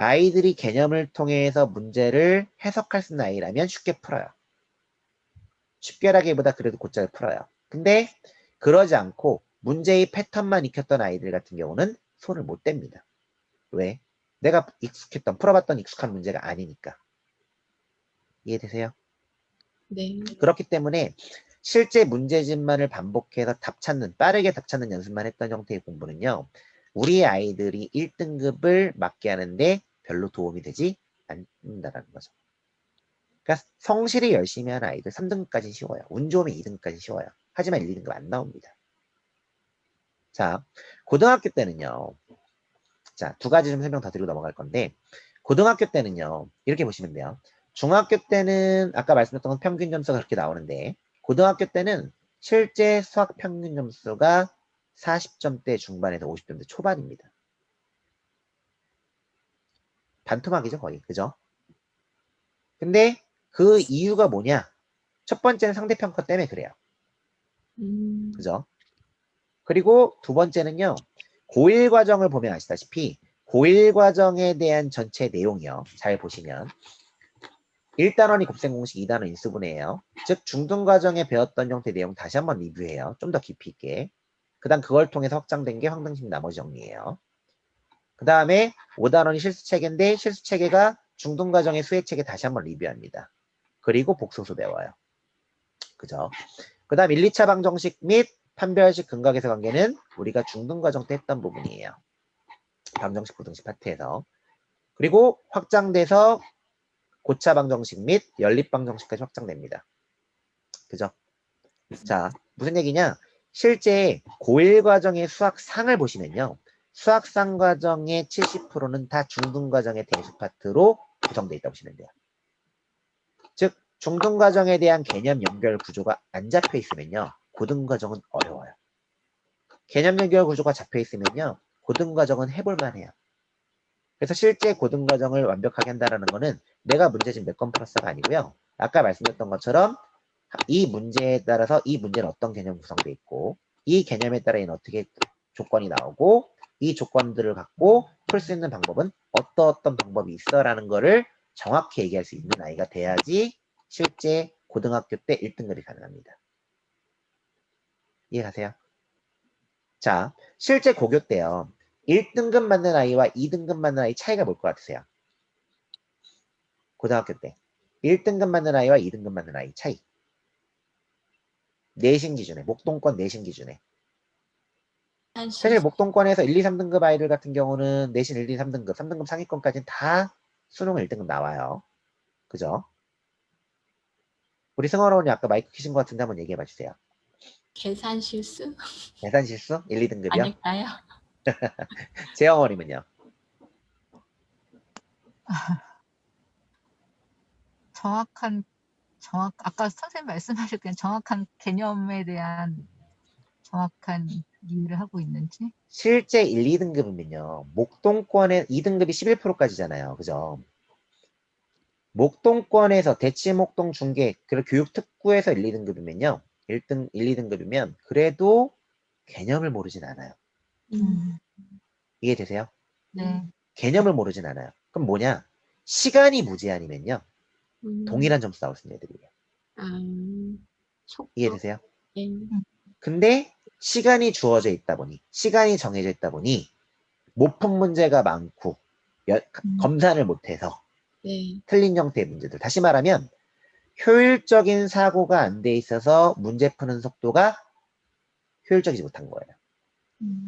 아이들이 개념을 통해서 문제를 해석할 수 있는 아이라면 쉽게 풀어요. 쉽게라기보다 그래도 곧잘 풀어요. 근데 그러지 않고 문제의 패턴만 익혔던 아이들 같은 경우는 손을 못 댑니다. 왜? 내가 풀어봤던 익숙한 문제가 아니니까. 이해되세요? 네. 그렇기 때문에 실제 문제집만을 반복해서 빠르게 답 찾는 연습만 했던 형태의 공부는요, 우리 아이들이 1등급을 맞게 하는데 별로 도움이 되지 않는다는 거죠. 그러니까 성실히 열심히 하는 아이들 3등급까지 쉬워요. 운 좋으면 2등급까지 쉬워요. 하지만 1, 2등급 안 나옵니다. 자, 고등학교 때는요. 자, 두 가지 좀 설명 더 드리고 넘어갈 건데, 고등학교 때는요. 이렇게 보시면 돼요. 중학교 때는 아까 말씀드렸던 건 평균 점수가 그렇게 나오는데, 고등학교 때는 실제 수학 평균 점수가 40점대 중반에서 50점대 초반입니다. 반토막이죠, 거의. 그죠? 근데 그 이유가 뭐냐? 첫 번째는 상대평가 때문에 그래요. 그죠? 그리고 두 번째는요. 고1 과정을 보면 아시다시피 고1 과정에 대한 전체 내용이요. 잘 보시면 1단원이 곱셈공식, 2단원 인수분해예요. 즉 중등 과정에 배웠던 형태 내용 다시 한번 리뷰해요. 좀 더 깊이 있게. 그 다음 그걸 통해서 확장된 게 황등식 나머지 정리예요. 그 다음에 5단원이 실수체계인데 실수체계가 중등 과정의 수액체계 다시 한번 리뷰합니다. 그리고 복소수 배워요. 그죠? 그 다음 1, 2차 방정식 및 판별식 근각에서 관계는 우리가 중등 과정 때 했던 부분이에요. 방정식, 부등식 파트에서. 그리고 확장돼서 고차 방정식 및 연립 방정식까지 확장됩니다. 그죠? 자, 무슨 얘기냐? 실제 고1 과정의 수학상을 보시면요. 수학상 과정의 70%는 다 중등 과정의 대수 파트로 구성되어 있다고 보시면 돼요. 즉, 중등 과정에 대한 개념 연결 구조가 안 잡혀 있으면요. 고등 과정은 어려워요. 개념 연결 구조가 잡혀 있으면요. 고등 과정은 해볼만 해요. 그래서 실제 고등 과정을 완벽하게 한다는 거는 내가 문제집 몇 건 풀었어가 아니고요. 아까 말씀드렸던 것처럼 이 문제에 따라서 이 문제는 어떤 개념 구성되어 있고 이 개념에 따라 어떻게 조건이 나오고 이 조건들을 갖고 풀 수 있는 방법은 어떤 방법이 있어라는 거를 정확히 얘기할 수 있는 아이가 돼야지 실제 고등학교 때 1등급이 가능합니다. 이해가세요? 자, 실제 고교 때요. 1등급 맞는 아이와 2등급 맞는 아이 차이가 뭘 것 같으세요? 고등학교 때. 1등급 맞는 아이와 2등급 맞는 아이 차이. 내신 기준에, 목동권 내신 기준에. 사실 목동권에서 1, 2, 3등급 아이들 같은 경우는 내신 1, 2, 3등급, 3등급 상위권까지는 다 수능 1등급 나와요. 그죠? 우리 승원어머니 아까 마이크 키신 것 같은데 한번 얘기해 봐주세요. 계산 실수? 계산 실수? 1, 2등급이요? 아닐까요? 재영어머님은요? 아까 선생님 말씀하실 때 정확한 개념에 대한 정확한 이해를 하고 있는지? 실제 1, 2등급이면요. 목동권에 2등급이 11%까지잖아요. 그죠? 목동권에서 대치목동 중계, 그리고 교육특구에서 1, 2등급이면요. 1, 2등급이면 그래도 개념을 모르진 않아요. 이해되세요? 네. 개념을 모르진 않아요. 그럼 뭐냐? 시간이 무제한이면요. 동일한 점수 나올 수 있는 애들이에요. 속도. 이해되세요? 네. 근데 시간이 주어져 있다 보니, 시간이 정해져 있다 보니 못 푼 문제가 많고 검사를 못해서 네. 틀린 형태의 문제들. 다시 말하면 효율적인 사고가 안 돼 있어서 문제 푸는 속도가 효율적이지 못한 거예요.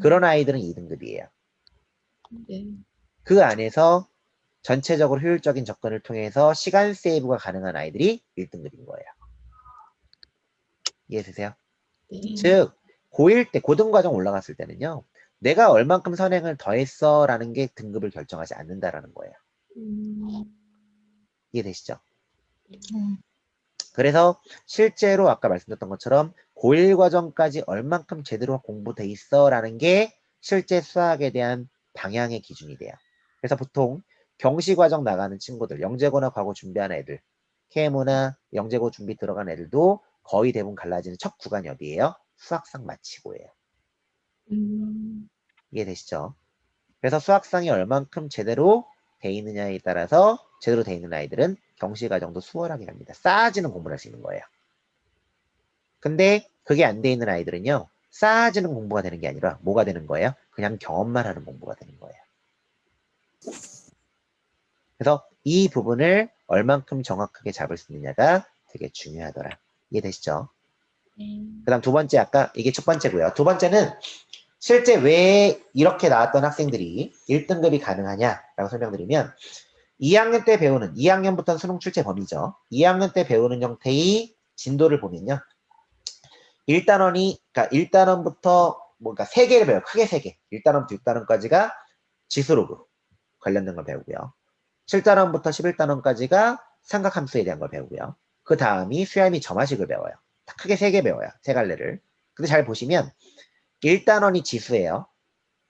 그런 아이들은 2등급이에요. 네. 그 안에서 전체적으로 효율적인 접근을 통해서 시간 세이브가 가능한 아이들이 1등급인 거예요. 이해되세요? 네. 즉 고1 때 고등과정 올라갔을 때는요. 내가 얼만큼 선행을 더했어 라는 게 등급을 결정하지 않는다라는 거예요. 이해되시죠? 그래서 실제로 아까 말씀드렸던 것처럼 고1 과정까지 얼만큼 제대로 공부돼 있어 라는 게 실제 수학에 대한 방향의 기준이 돼요. 그래서 보통 경시 과정 나가는 친구들, 영재고나 과고 준비하는 애들, KMO나 영재고 준비 들어간 애들도 거의 대부분 갈라지는 첫 구간이 어디예요? 수학상 마치고예요. 이해되시죠? 그래서 수학상이 얼만큼 제대로 돼 있느냐에 따라서 제대로 돼 있는 아이들은 경시 과정도 수월하게 갑니다. 쌓아지는 공부를 할 수 있는 거예요. 근데 그게 안 돼 있는 아이들은요. 쌓아지는 공부가 되는 게 아니라 뭐가 되는 거예요? 그냥 경험만 하는 공부가 되는 거예요. 그래서 이 부분을 얼만큼 정확하게 잡을 수 있느냐가 되게 중요하더라. 이해되시죠? 그 다음 두 번째, 아까 이게 첫 번째고요. 두 번째는 실제 왜 이렇게 나왔던 학생들이 1등급이 가능하냐라고 설명드리면 2학년 때 배우는, 2학년부터는 수능 출제 범위죠. 2학년 때 배우는 형태의 진도를 보면요. 1단원이, 그러니까 1단원부터 그러니까 3개를 배워요. 크게 3개. 1단원부터 6단원까지가 지수로그 관련된 걸 배우고요. 7단원부터 11단원까지가 삼각함수에 대한 걸 배우고요. 그 다음이 수야미 점화식을 배워요. 크게 3개 배워요. 3갈래를. 근데 잘 보시면 1단원이 지수예요.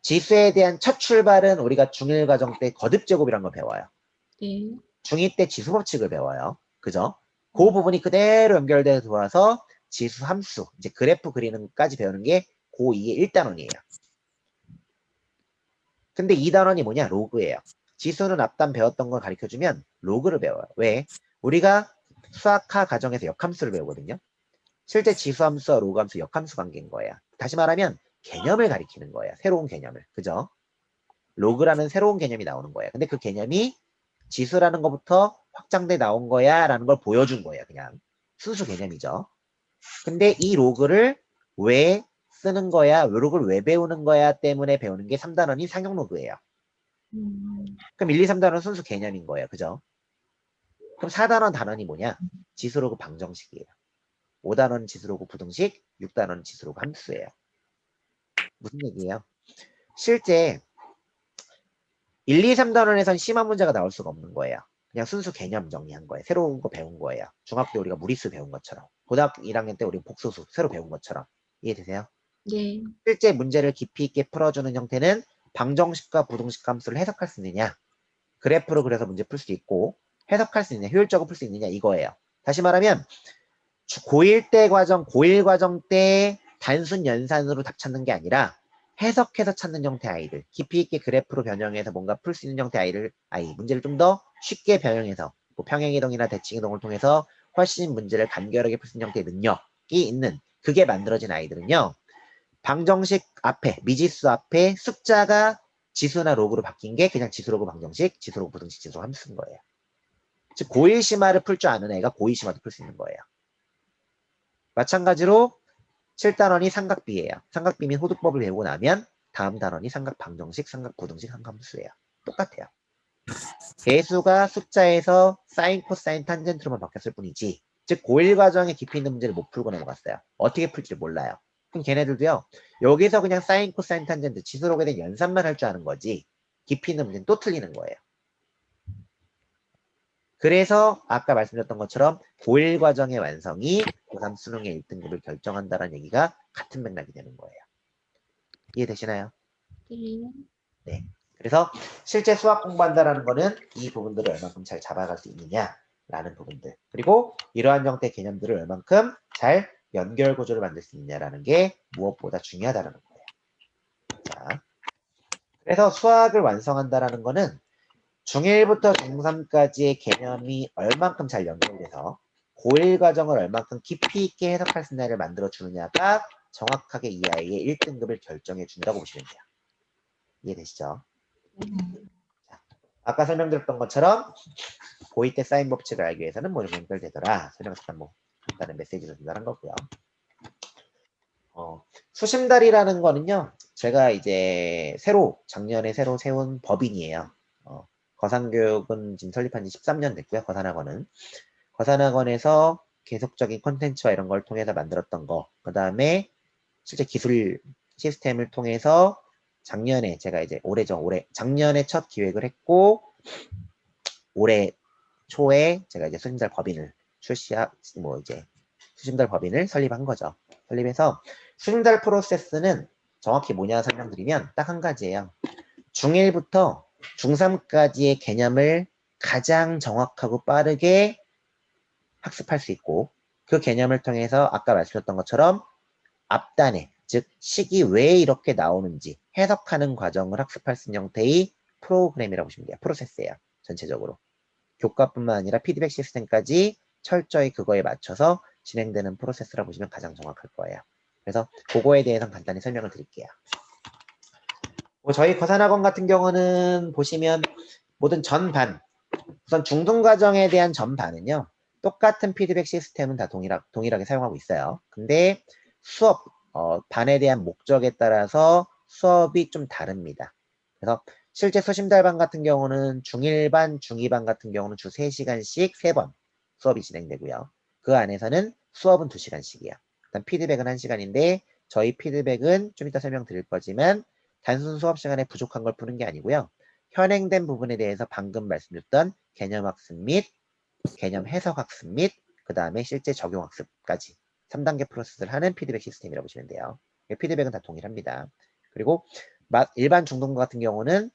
지수에 대한 첫 출발은 우리가 중1 과정 때 거듭제곱이라는 걸 배워요. 네. 중2 때 지수 법칙을 배워요. 그죠? 그 부분이 그대로 연결되어 들어와서 지수 함수, 이제 그래프 그리는까지 배우는 게 고2의 1단원이에요. 근데 2단원이 뭐냐? 로그예요. 지수는 앞단 배웠던 걸 가르쳐주면 로그를 배워요. 왜? 우리가 수학화 과정에서 역함수를 배우거든요. 실제 지수함수와 로그함수 역함수 관계인 거예요. 다시 말하면 개념을 가리키는 거예요. 새로운 개념을. 그죠? 로그라는 새로운 개념이 나오는 거예요. 근데 그 개념이 지수라는 것부터 확장돼 나온 거야 라는 걸 보여준 거예요. 그냥 순수 개념이죠. 근데 이 로그를 왜 쓰는 거야, 로그를 왜 배우는 거야 때문에 배우는 게 3단원이 상용 로그예요. 그럼 1, 2, 3단원은 순수 개념인 거예요. 그죠? 그럼 4단원 단원이 뭐냐? 지수로그 방정식이에요. 5단원 지수로그 부등식, 6단원 지수로그 함수예요. 무슨 얘기예요? 실제 1, 2, 3단원에선 심한 문제가 나올 수가 없는 거예요. 그냥 순수 개념 정리한 거예요. 새로운 거 배운 거예요. 중학교 때 우리가 무리수 배운 것처럼. 고등학교 1학년 때 우리 복소수 새로 배운 것처럼. 이해되세요? 네. 실제 문제를 깊이 있게 풀어주는 형태는 방정식과 부등식 함수를 해석할 수 있느냐, 그래프로 그려서 문제 풀 수 있고 해석할 수 있느냐, 효율적으로 풀 수 있느냐 이거예요. 다시 말하면 고1 때 과정, 고1 과정 때 단순 연산으로 답 찾는 게 아니라 해석해서 찾는 형태 아이들, 깊이 있게 그래프로 변형해서 뭔가 풀 수 있는 형태 문제를 좀 더 쉽게 변형해서 뭐 평행이동이나 대칭이동을 통해서 훨씬 문제를 간결하게 풀 수 있는 형태의 능력이 있는, 그게 만들어진 아이들은요. 방정식 앞에, 미지수 앞에 숫자가 지수나 로그로 바뀐 게 그냥 지수로그 방정식, 지수로그 부등식, 지수로그 함수인 거예요. 즉 고1 심화를 풀 줄 아는 애가 고2 심화도 풀 수 있는 거예요. 마찬가지로 7단원이 삼각비예요. 삼각비 및 호두법을 배우고 나면 다음 단원이 삼각 방정식, 삼각 부등식, 삼각 함수예요. 똑같아요. 개수가 숫자에서 사인, 코사인, 탄젠트로만 바뀌었을 뿐이지, 즉 고1 과정에 깊이 있는 문제를 못 풀고 넘어갔어요. 어떻게 풀지 몰라요. 그럼 걔네들도요. 여기서 그냥 사인, 코사인, 탄젠트, 지수로그에 대한 연산만 할 줄 아는 거지 깊이 있는 문제는 또 틀리는 거예요. 그래서 아까 말씀드렸던 것처럼 고1 과정의 완성이 고3 수능의 1등급을 결정한다는 얘기가 같은 맥락이 되는 거예요. 이해되시나요? 네. 네. 그래서 실제 수학 공부한다라는 거는 이 부분들을 얼만큼 잘 잡아갈 수 있느냐라는 부분들, 그리고 이러한 형태의 개념들을 얼만큼 잘 연결 구조를 만들 수 있느냐라는 게 무엇보다 중요하다는 거예요. 자, 그래서 수학을 완성한다라는 거는 중1부터 중3까지의 개념이 얼만큼 잘 연결돼서 고1 과정을 얼만큼 깊이 있게 해석할 수 있느냐를 만들어주느냐가 정확하게 이 아이의 1등급을 결정해 준다고 보시면 돼요. 이해되시죠? 자, 아까 설명드렸던 것처럼 고2 때 사인 법칙을 알기 위해서는 뭐 연결되더라. 설명서 뭐 간단한 메시지를 전달한 거고요. 수심달이라는 거는요. 제가 이제 작년에 새로 세운 법인이에요. 거산교육은 지금 설립한 지 13년 됐고요. 거산학원에서 계속적인 콘텐츠와 이런 걸 통해서 만들었던 거, 그 다음에 실제 기술 시스템을 통해서 작년에 제가 이제 작년에 첫 기획을 했고 올해 초에 제가 이제 수심달 법인을 수심달 법인을 설립한 거죠. 설립해서 수심달 프로세스는 정확히 뭐냐 설명드리면 딱 한 가지예요. 중1부터 중3까지의 개념을 가장 정확하고 빠르게 학습할 수 있고, 그 개념을 통해서 아까 말씀드렸던 것처럼 앞단에, 즉 식이 왜 이렇게 나오는지 해석하는 과정을 학습할 수 있는 형태의 프로그램이라고 보시면 돼요. 프로세스예요. 전체적으로. 교과뿐만 아니라 피드백 시스템까지 철저히 그거에 맞춰서 진행되는 프로세스라고 보시면 가장 정확할 거예요. 그래서 그거에 대해서 간단히 설명을 드릴게요. 저희 거산학원 같은 경우는 보시면 모든 전반, 우선 중등과정에 대한 전반은요. 똑같은 피드백 시스템은 다 동일하게 사용하고 있어요. 근데 수업, 반에 대한 목적에 따라서 수업이 좀 다릅니다. 그래서 실제 수심달반 같은 경우는 중1반, 중2반 같은 경우는 주 3시간씩 3번 수업이 진행되고요. 그 안에서는 수업은 2시간씩이에요. 일단 피드백은 1시간인데 저희 피드백은 좀 이따 설명드릴 거지만 단순 수업 시간에 부족한 걸 푸는 게 아니고요. 현행된 부분에 대해서 방금 말씀드렸던 개념학습 및 개념 해석학습 및 그 다음에 실제 적용학습까지 3단계 프로세스를 하는 피드백 시스템이라고 보시면 돼요. 피드백은 다 동일합니다. 그리고 일반 중등부 같은 경우는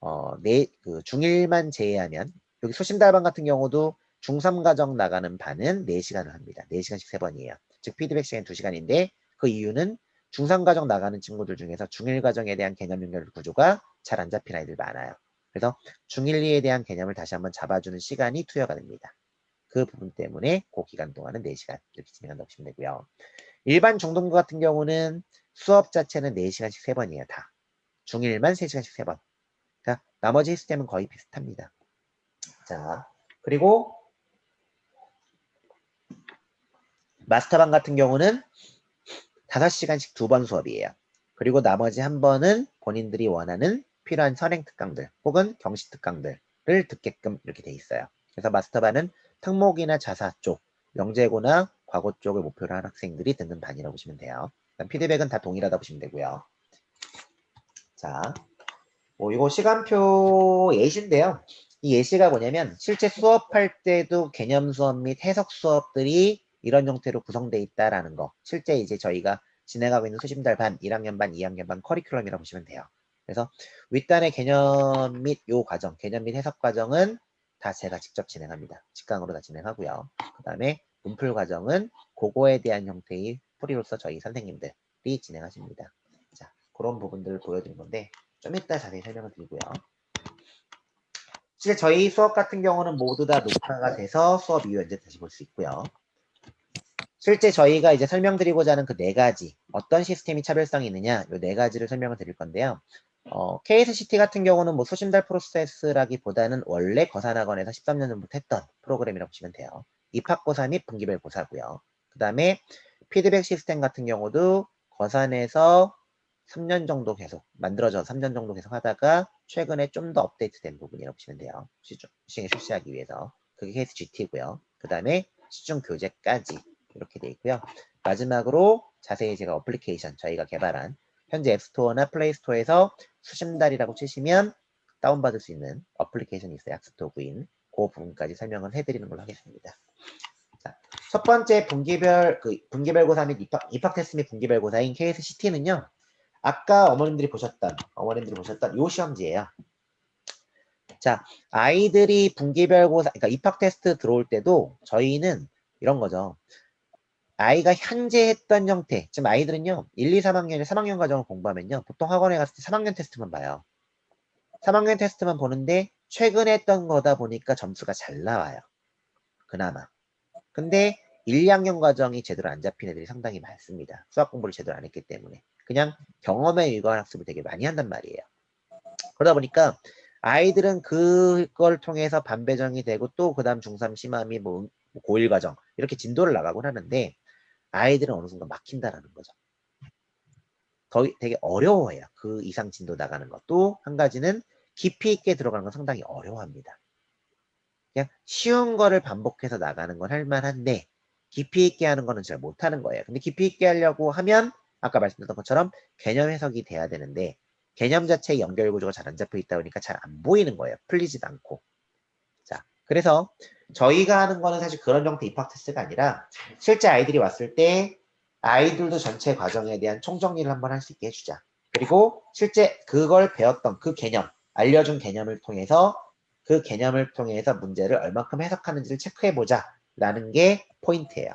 중1만 제외하면 여기 수심달반 같은 경우도 중3과정 나가는 반은 4시간을 합니다. 4시간씩 3번이에요. 즉 피드백 시간 2시간인데 그 이유는 중3과정 나가는 친구들 중에서 중1과정에 대한 개념 연결 구조가 잘 안 잡힌 아이들 많아요. 그래서 중1, 2에 대한 개념을 다시 한번 잡아주는 시간이 투여가 됩니다. 그 부분 때문에 그 기간 동안은 4시간 이렇게 진행한다고 보시면 되고요. 일반 중등부 같은 경우는 수업 자체는 4시간씩 3번이에요. 다. 중1만 3시간씩 3번. 자, 나머지 시스템은 거의 비슷합니다. 자, 그리고 마스터반 같은 경우는 5시간씩 2번 수업이에요. 그리고 나머지 한 번은 본인들이 원하는 필요한 선행 특강들 혹은 경시 특강들을 듣게끔 이렇게 돼 있어요. 그래서 마스터반은 특목이나 자사 쪽, 영재고나 과고 쪽을 목표로 한 학생들이 듣는 반이라고 보시면 돼요. 피드백은 다 동일하다 보시면 되고요. 자, 이거 시간표 예시인데요. 이 예시가 뭐냐면 실제 수업할 때도 개념 수업 및 해석 수업들이 이런 형태로 구성되어 있다라는 거. 실제 이제 저희가 진행하고 있는 수심달 반, 1학년 반, 2학년 반 커리큘럼이라고 보시면 돼요. 그래서 윗단의 개념 및 요 과정, 개념 및 해석 과정은 다 제가 직접 진행합니다. 직강으로 다 진행하고요. 그 다음에 문풀 과정은 그거에 대한 형태의 풀이로서 저희 선생님들이 진행하십니다. 자, 그런 부분들을 보여드린 건데 좀 이따 자세히 설명을 드리고요. 실제 저희 수업 같은 경우는 모두 다 녹화가 돼서 수업 이후 언제 다시 볼 수 있고요. 실제 저희가 이제 설명드리고자 하는 그 4가지 어떤 시스템이 차별성이 있느냐 이 4가지를 설명을 드릴 건데요. KSCT 같은 경우는 뭐 수심달 프로세스라기보다는 원래 거산학원에서 13년 전부터 했던 프로그램이라고 보시면 돼요. 입학고사 및 분기별 고사고요. 그 다음에 피드백 시스템 같은 경우도 거산에서 3년 정도 계속 만들어져서 3년 정도 계속 하다가 최근에 좀 더 업데이트된 부분이라고 보시면 돼요. 시중에 출시하기 위해서. 그게 KSGT고요. 그 다음에 시중 교재까지 이렇게 돼 있고요. 마지막으로 자세히 제가 어플리케이션 저희가 개발한 현재 앱스토어나 플레이스토어에서 수심달이라고 치시면 다운받을 수 있는 어플리케이션이 있어요. 학습도구인 그 부분까지 설명을 해드리는 걸로 하겠습니다. 자, 첫 번째 분기별고사 및 입학 테스트 및 분기별고사인 KSCT는요. 아까 어머님들이 보셨던 요 시험지예요. 자, 아이들이 분기별고사, 그러니까 입학 테스트 들어올 때도 저희는 이런 거죠. 아이가 현재 했던 형태, 지금 아이들은요, 1, 2, 3학년에 3학년 과정을 공부하면요, 보통 학원에 갔을 때 3학년 테스트만 봐요. 3학년 테스트만 보는데, 최근에 했던 거다 보니까 점수가 잘 나와요. 그나마. 근데 1, 2학년 과정이 제대로 안 잡힌 애들이 상당히 많습니다. 수학 공부를 제대로 안 했기 때문에. 그냥 경험에 의거한 학습을 되게 많이 한단 말이에요. 그러다 보니까 아이들은 그걸 통해서 반배정이 되고 또 그 다음 중3 심화미 뭐 고1 과정 이렇게 진도를 나가곤 하는데 아이들은 어느 순간 막힌다라는 거죠. 되게 어려워해요. 그 이상 진도 나가는 것도 한 가지는 깊이 있게 들어가는 건 상당히 어려워합니다. 그냥 쉬운 거를 반복해서 나가는 건 할만한데 깊이 있게 하는 거는 잘 못하는 거예요. 근데 깊이 있게 하려고 하면 아까 말씀드렸던 것처럼 개념 해석이 돼야 되는데 개념 자체의 연결 구조가 잘 안 잡혀 있다 보니까 잘 안 보이는 거예요. 풀리지도 않고. 자, 그래서 저희가 하는 거는 사실 그런 형태 입학 테스트가 아니라 실제 아이들이 왔을 때 아이들도 전체 과정에 대한 총정리를 한번 할 수 있게 해주자. 그리고 실제 그걸 배웠던 그 개념, 알려준 개념을 통해서 그 개념을 통해서 문제를 얼마큼 해석하는지를 체크해보자 라는 게 포인트예요.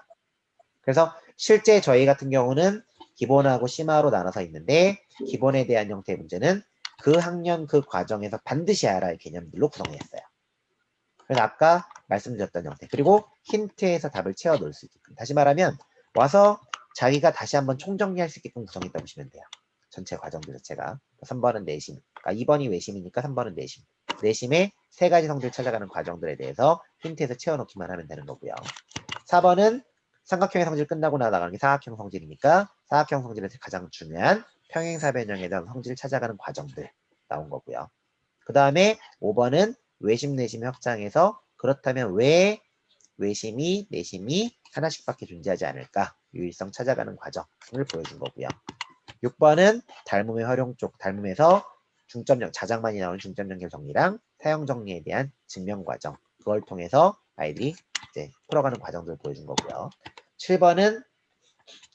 그래서 실제 저희 같은 경우는 기본하고 심화로 나눠서 있는데 기본에 대한 형태의 문제는 그 학년 그 과정에서 반드시 알아야 할 개념들로 구성했어요. 그래서 아까 말씀드렸던 형태. 그리고 힌트에서 답을 채워 넣을 수 있게끔. 다시 말하면 와서 자기가 다시 한번 총정리할 수 있게끔 구성했다고 보시면 돼요. 전체 과정들 자체가. 3번은 내심. 그러니까 2번이 외심이니까 3번은 내심. 내심의 3가지 성질을 찾아가는 과정들에 대해서 힌트에서 채워넣기만 하면 되는 거고요. 4번은 삼각형의 성질 끝나고 나가는 게 사각형 성질이니까 사각형 성질에서 가장 중요한 평행사 변형에 대한 성질을 찾아가는 과정들 나온 거고요. 그 다음에 5번은 외심, 내심의 확장에서 그렇다면 왜 외심이, 내심이 하나씩밖에 존재하지 않을까? 유일성 찾아가는 과정을 보여준 거고요. 6번은 닮음의 활용 쪽, 닮음에서 중점적, 자작만이 나오는 중점 연결 정리랑 사용 정리에 대한 증명 과정, 그걸 통해서 아이들이 이제 풀어가는 과정들을 보여준 거고요. 7번은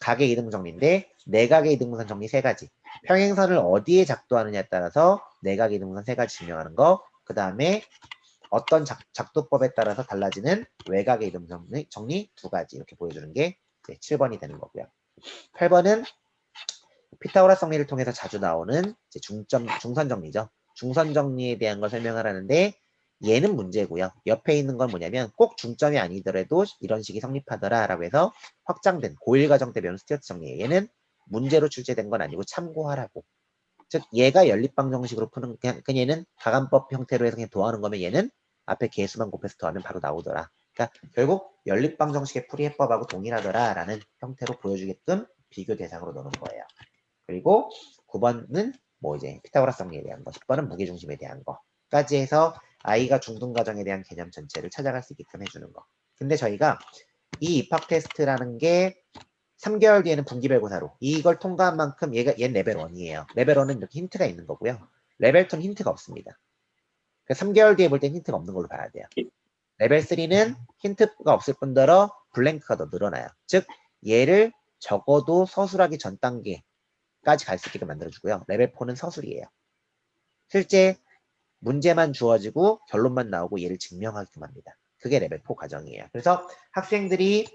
각의 이등 정리인데 내각의 이등분선 정리 3가지. 평행선을 어디에 작도하느냐에 따라서 내각의 이등분선 3가지 증명하는 거. 그 다음에 어떤 작도법에 따라서 달라지는 외곽의 이등 정리 2가지 이렇게 보여주는 게 이제 7번이 되는 거고요. 8번은 피타고라스 정리를 통해서 자주 나오는 이제 중선 정리죠. 중선 정리에 대한 걸 설명하라는데 얘는 문제고요. 옆에 있는 건 뭐냐면 꼭 중점이 아니더라도 이런 식이 성립하더라 라고 해서 확장된 고1 과정 때 배우는 스튜어트 정리예요. 얘는 문제로 출제된 건 아니고 참고하라고. 즉 얘가 연립방 정식으로 푸는 그냥 얘는 가감법 형태로 해서 그냥 도하는 거면 얘는 앞에 개수만 곱해서 더하면 바로 나오더라. 그러니까 결국 연립방 정식의 풀이 해법하고 동일하더라 라는 형태로 보여주게끔 비교 대상으로 넣는 거예요. 그리고 9번은 뭐 이제 피타고라스 정리에 대한 거, 10번은 무게중심에 대한 거까지 해서 아이가 중등 과정에 대한 개념 전체를 찾아갈 수 있게끔 해주는 거. 근데 저희가 이 입학 테스트라는 게 3개월 뒤에는 분기별고사로 이걸 통과한 만큼 얘는 레벨 1이에요. 레벨 1은 이렇게 힌트가 있는 거고요. 레벨 2는 힌트가 없습니다. 그래서 3개월 뒤에 볼 땐 힌트가 없는 걸로 봐야 돼요. 레벨 3는 힌트가 없을 뿐더러 블랭크가 더 늘어나요. 즉 얘를 적어도 서술하기 전 단계까지 갈 수 있게끔 만들어주고요. 레벨 4는 서술이에요. 실제 문제만 주어지고 결론만 나오고 얘를 증명하게끔 합니다. 그게 레벨 4 과정이에요. 그래서 학생들이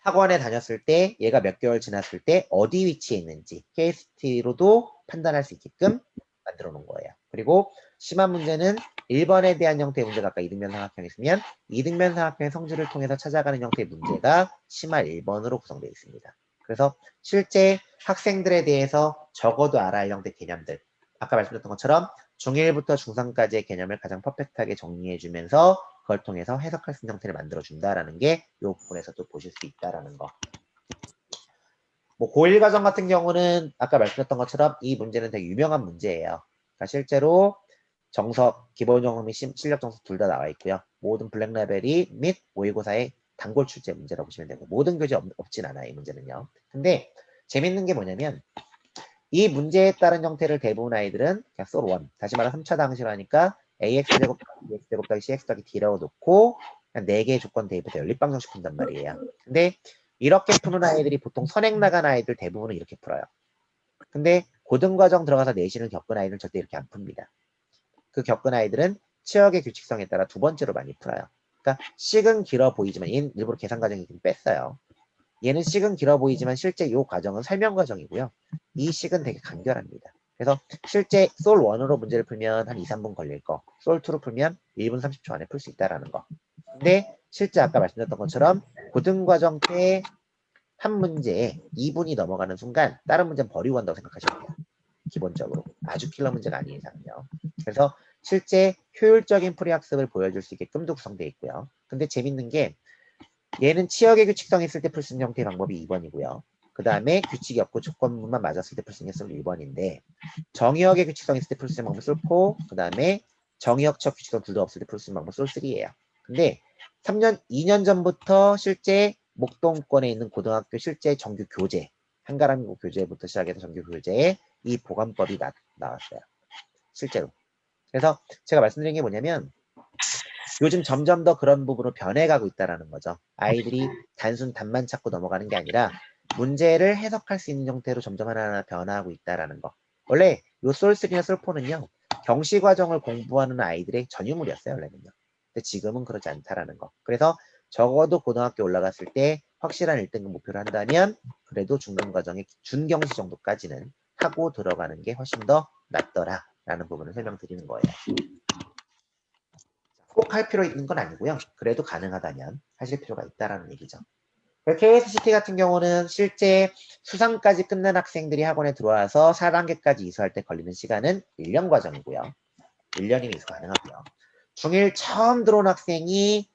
학원에 다녔을 때 얘가 몇 개월 지났을 때 어디 위치에 있는지 KST로도 판단할 수 있게끔 만들어 놓은 거예요. 그리고 심한 문제는 1번에 대한 형태의 문제가 아까 이등변 삼각형이 있으면 이등변 삼각형의 성질을 통해서 찾아가는 형태의 문제가 심화 1번으로 구성되어 있습니다. 그래서 실제 학생들에 대해서 적어도 알아야 할 형태 개념들 아까 말씀드렸던 것처럼 중1부터 중3까지의 개념을 가장 퍼펙트하게 정리해주면서 그걸 통해서 해석할 수 있는 형태를 만들어준다라는 게 이 부분에서도 보실 수 있다라는 거. 뭐 고1 과정 같은 경우는 아까 말씀드렸던 것처럼 이 문제는 되게 유명한 문제예요. 그러니까 실제로 정석, 기본 정석 및 실력 정석 둘 다 나와 있고요. 모든 블랙 라벨이 및 모의고사의 단골 출제 문제라고 보시면 되고 모든 교재 없진 않아요. 이 문제는요. 근데 재밌는 게 뭐냐면 이 문제에 따른 형태를 대부분 아이들은 그냥 솔1 다시 말해 3차 방식으로 하니까 ax제곱 bx제곱 더하기 cx 더하기 d라고 놓고 그냥 4개의 조건 대입해서 연립방정식 푼단 말이에요. 근데 이렇게 푸는 아이들이 보통 선행 나간 아이들 대부분은 이렇게 풀어요. 근데 고등과정 들어가서 내신을 겪은 아이들은 절대 이렇게 안 풉니다. 그 겪은 아이들은 치역의 규칙성에 따라 2번째로 많이 풀어요. 그러니까 식은 길어 보이지만 얘는 일부러 계산 과정이 좀 뺐어요. 얘는 식은 길어 보이지만 실제 이 과정은 설명 과정이고요. 이 식은 되게 간결합니다. 그래서 실제 솔1으로 문제를 풀면 한 2, 3분 걸릴 거, 솔2로 풀면 1분 30초 안에 풀 수 있다는 거. 근데 실제 아까 말씀드렸던 것처럼 고등과정 때 한 문제에 2분이 넘어가는 순간 다른 문제는 버리고 간다고 생각하시면 돼요. 기본적으로. 아주 킬러 문제가 아닌 이상은요. 그래서 실제 효율적인 풀이학습을 보여줄 수 있게끔도 구성되어 있고요. 근데 재밌는 게 얘는 치역의 규칙성이 있을 때 풀 수 있는 형태의 방법이 2번이고요. 그 다음에 규칙이 없고 조건만 맞았을 때 풀 수 있는 게 1번인데 정의역의 규칙성이 있을 때 풀 수 있는 방법 솔4 그 다음에 정의역적 규칙성 둘 다 없을 때 풀 수 있는 방법 솔3예요. 근데 2년 전부터 실제 목동권에 있는 고등학교 실제 정규 교재 한가람 교재부터 시작해서 정규 교재에 이 보관법이 나왔어요. 실제로. 그래서 제가 말씀드린 게 뭐냐면 요즘 점점 더 그런 부분으로 변해가고 있다는 거죠. 아이들이 단순 답만 찾고 넘어가는 게 아니라 문제를 해석할 수 있는 형태로 점점 하나하나 변화하고 있다는 거. 원래 요 솔3나 솔4는요. 경시 과정을 공부하는 아이들의 전유물이었어요. 원래는요. 근데 지금은 그렇지 않다라는 거. 그래서 적어도 고등학교 올라갔을 때 확실한 1등급 목표를 한다면 그래도 중등 과정의 준경시 정도까지는 하고 들어가는 게 훨씬 더 낫더라라는 부분을 설명드리는 거예요. 꼭 할 필요 있는 건 아니고요. 그래도 가능하다면 하실 필요가 있다라는 얘기죠. KSCT 같은 경우는 실제 수상까지 끝난 학생들이 학원에 들어와서 4단계까지 이수할 때 걸리는 시간은 1년 과정이고요. 1년이면 이수 가능하고요. 중1 처음 들어온 학생이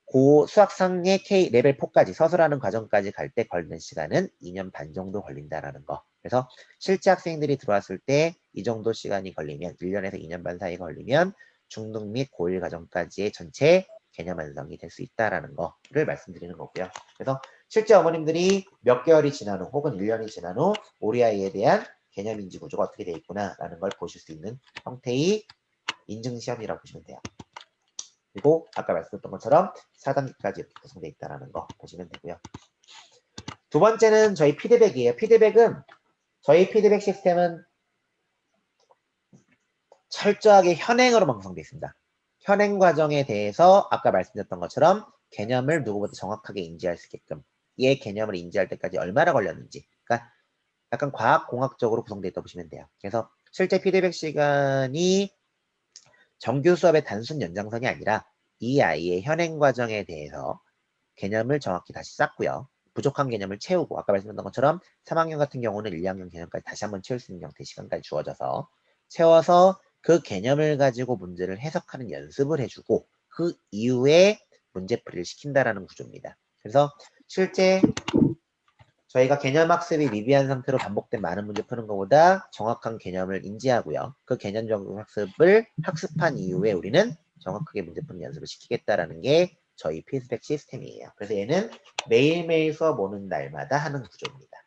고 수학상의 K 레벨 4까지 서술하는 과정까지 갈 때 걸리는 시간은 2년 반 정도 걸린다라는 거. 그래서 실제 학생들이 들어왔을 때 이 정도 시간이 걸리면 1년에서 2년 반 사이 걸리면 중등 및 고1 과정까지의 전체 개념 완성이 될 수 있다라는 거를 말씀드리는 거고요. 그래서 실제 어머님들이 몇 개월이 지난 후 혹은 1년이 지난 후 우리 아이에 대한 개념 인지 구조가 어떻게 되어 있구나라는 걸 보실 수 있는 형태의 인증 시험이라고 보시면 돼요. 그리고 아까 말씀드렸던 것처럼 4단계까지 이렇게 구성되어 있다는 거 보시면 되고요. 두 번째는 저희 피드백이에요. 피드백은 저희 피드백 시스템은 철저하게 현행으로 구성되어 있습니다. 현행 과정에 대해서 아까 말씀드렸던 것처럼 개념을 누구보다 정확하게 인지할 수 있게끔 얘 개념을 인지할 때까지 얼마나 걸렸는지, 그러니까 약간 과학공학적으로 구성되어 있다고 보시면 돼요. 그래서 실제 피드백 시간이 정규 수업의 단순 연장선이 아니라 이 아이의 현행 과정에 대해서 개념을 정확히 다시 쌓고요. 부족한 개념을 채우고 아까 말씀드렸던 것처럼 3학년 같은 경우는 1, 2학년 개념까지 다시 한번 채울 수 있는 형태의 시간까지 주어져서 채워서 그 개념을 가지고 문제를 해석하는 연습을 해주고 그 이후에 문제풀이를 시킨다라는 구조입니다. 그래서 실제 저희가 개념 학습이 미비한 상태로 반복된 많은 문제 푸는 것보다 정확한 개념을 인지하고요. 그 개념적 학습을 학습한 이후에 우리는 정확하게 문제 푸는 연습을 시키겠다라는 게 저희 피드백 시스템이에요. 그래서 얘는 매일매일 수업 오는 날마다 하는 구조입니다.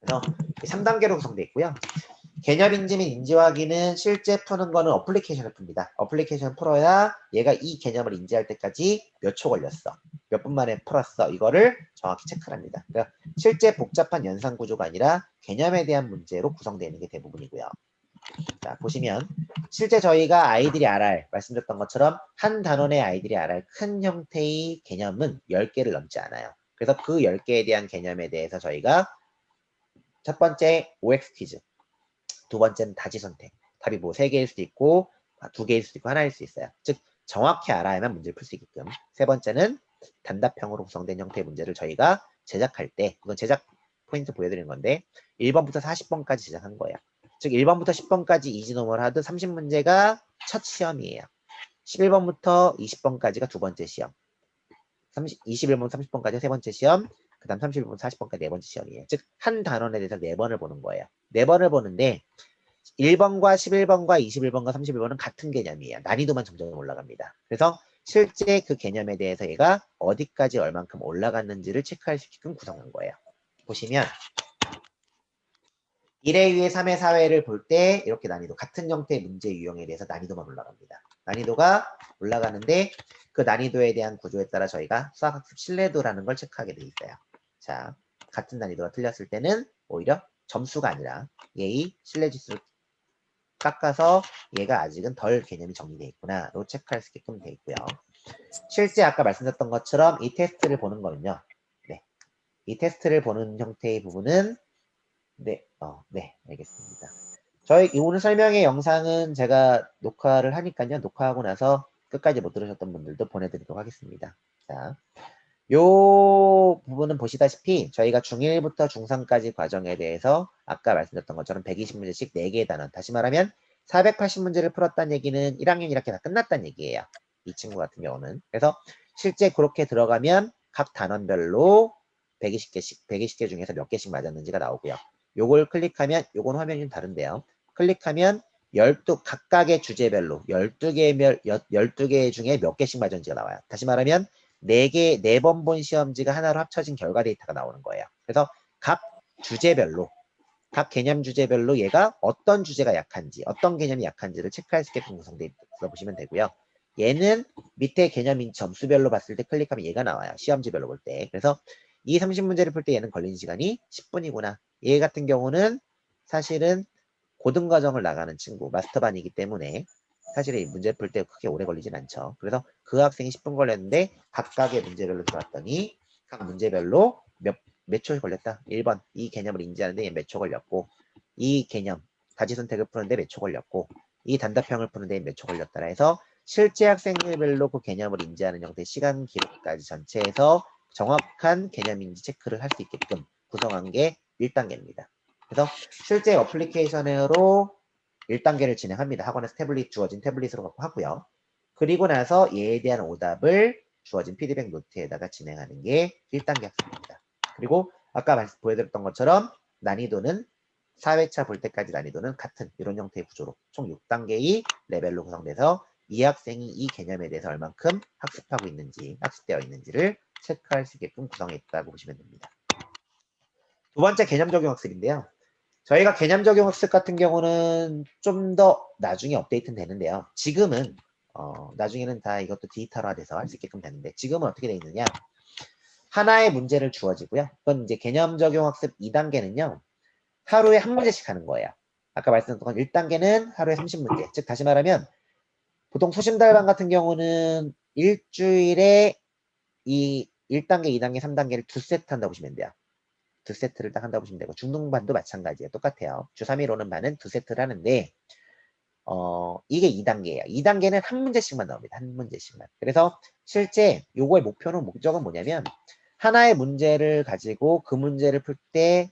그래서 3단계로 구성되어 있고요. 개념 인지 및 인지 확인은 실제 푸는 거는 어플리케이션을 풉니다. 어플리케이션 풀어야 얘가 이 개념을 인지할 때까지 몇 초 걸렸어. 몇 분 만에 풀었어. 이거를 정확히 체크를 합니다. 그러니까 실제 복잡한 연산 구조가 아니라 개념에 대한 문제로 구성되는 게 대부분이고요. 자, 보시면 실제 저희가 아이들이 알아야 할, 말씀드렸던 것처럼 한 단원의 아이들이 알아야 할 큰 형태의 개념은 10개를 넘지 않아요. 그래서 그 10개에 대한 개념에 대해서 저희가 첫 번째 OX 퀴즈, 두 번째는 다지 선택. 답이 뭐 3개일 수도 있고 2개일 수도 있고 하나일 수 있어요. 즉 정확히 알아야만 문제를 풀 수 있게끔. 세 번째는 단답형으로 구성된 형태의 문제를 저희가 제작할 때, 이건 제작 포인트 보여드리는 건데 1번부터 40번까지 제작한 거예요. 즉 1번부터 10번까지 이지노멀 하드 30문제가 첫 시험이에요. 11번부터 20번까지가 두 번째 시험. 21번부터 30번까지 세 번째 시험. 그 다음 31번부터 40번까지 네 번째 시험이에요. 즉 한 단원에 대해서 4번을 보는 거예요. 4번을 보는데 1번과 11번과 21번과 31번은 같은 개념이에요. 난이도만 점점 올라갑니다. 그래서 실제 그 개념에 대해서 얘가 어디까지 얼만큼 올라갔는지를 체크할 수 있게끔 구성한 거예요. 보시면 1회, 2회, 3회, 4회를 볼 때 이렇게 난이도, 같은 형태의 문제 유형에 대해서 난이도만 올라갑니다. 난이도가 올라가는데 그 난이도에 대한 구조에 따라 저희가 수학학습 신뢰도라는 걸 체크하게 돼 있어요. 자, 같은 난이도가 틀렸을 때는 오히려 점수가 아니라 얘의 신뢰지수를 깎아서 얘가 아직은 덜 개념이 정리되어 있구나로 체크할 수 있게끔 되어 있고요. 실제 아까 말씀드렸던 것처럼 이 테스트를 보는 거는요. 네, 이 테스트를 보는 형태의 부분은 네, 알겠습니다. 저희 오늘 설명의 영상은 제가 녹화를 하니까요. 녹화하고 나서 끝까지 못 들으셨던 분들도 보내드리도록 하겠습니다. 자, 요 부분은 보시다시피 저희가 중1부터 중3까지 과정에 대해서 아까 말씀드렸던 것처럼 120문제씩 4개의 단원, 다시 말하면 480문제를 풀었다는 얘기는 1학년 이렇게 다 끝났다는 얘기예요. 이 친구 같은 경우는. 그래서 실제 그렇게 들어가면 각 단원별로 120개 중에서 몇 개씩 맞았는지가 나오고요. 요걸 클릭하면, 요건 화면이 좀 다른데요. 클릭하면 각각의 주제별로 12개 중에 몇 개씩 맞았는지가 나와요. 다시 말하면 4번 본 시험지가 하나로 합쳐진 결과 데이터가 나오는 거예요. 그래서 각 주제별로, 각 개념 주제별로 얘가 어떤 주제가 약한지, 어떤 개념이 약한지를 체크할 수 있게끔 구성되어 있다고 보시면 되고요. 얘는 밑에 개념인 점수별로 봤을 때 클릭하면 얘가 나와요. 시험지별로 볼 때. 그래서 이 30문제를 풀 때 얘는 걸리는 시간이 10분이구나. 얘 같은 경우는 사실은 고등과정을 나가는 친구, 마스터반이기 때문에 사실 이 문제 풀 때 크게 오래 걸리진 않죠. 그래서 그 학생이 10분 걸렸는데 각각의 문제별로 들어왔더니 각 문제별로 몇 초 걸렸다. 1번 이 개념을 인지하는데 몇 초 걸렸고 이 개념 가지 선택을 푸는데 몇 초 걸렸고 이 단답형을 푸는데 몇 초 걸렸다라 해서 실제 학생들별로 그 개념을 인지하는 형태의 시간 기록까지 전체에서 정확한 개념인지 체크를 할 수 있게끔 구성한 게 1단계입니다. 그래서 실제 어플리케이션으로 1단계를 진행합니다. 학원에서 주어진 태블릿으로 갖고 하고요. 그리고 나서 얘에 대한 오답을 주어진 피드백 노트에다가 진행하는 게 1단계 학습입니다. 그리고 아까 보여드렸던 것처럼 난이도는 4회차 볼 때까지 난이도는 같은 이런 형태의 구조로 총 6단계의 레벨로 구성돼서 이 학생이 이 개념에 대해서 얼만큼 학습하고 있는지, 학습되어 있는지를 체크할 수 있게끔 구성해 있다고 보시면 됩니다. 두 번째 개념 적용 학습인데요. 저희가 개념 적용 학습 같은 경우는 좀 더 나중에 업데이트는 되는데요. 지금은 나중에는 다 이것도 디지털화돼서 할 수 있게끔 되는데 지금은 어떻게 되어 있느냐. 하나의 문제를 주어지고요. 그건 이제 개념 적용 학습 2단계는요. 하루에 한 문제씩 하는 거예요. 아까 말씀드렸던 건 1단계는 하루에 30문제. 즉 다시 말하면 보통 수심달반 같은 경우는 일주일에 이 1단계, 2단계, 3단계를 2세트 한다고 보시면 돼요. 2세트를 딱 한다고 보시면 되고 중등반도 마찬가지예요. 똑같아요. 주 3일 오는 반은 2세트를 하는데 이게 2단계예요. 2단계는 한 문제씩만 나옵니다. 한 문제씩만. 그래서 실제 요거의 목적은 뭐냐면 하나의 문제를 가지고 그 문제를 풀 때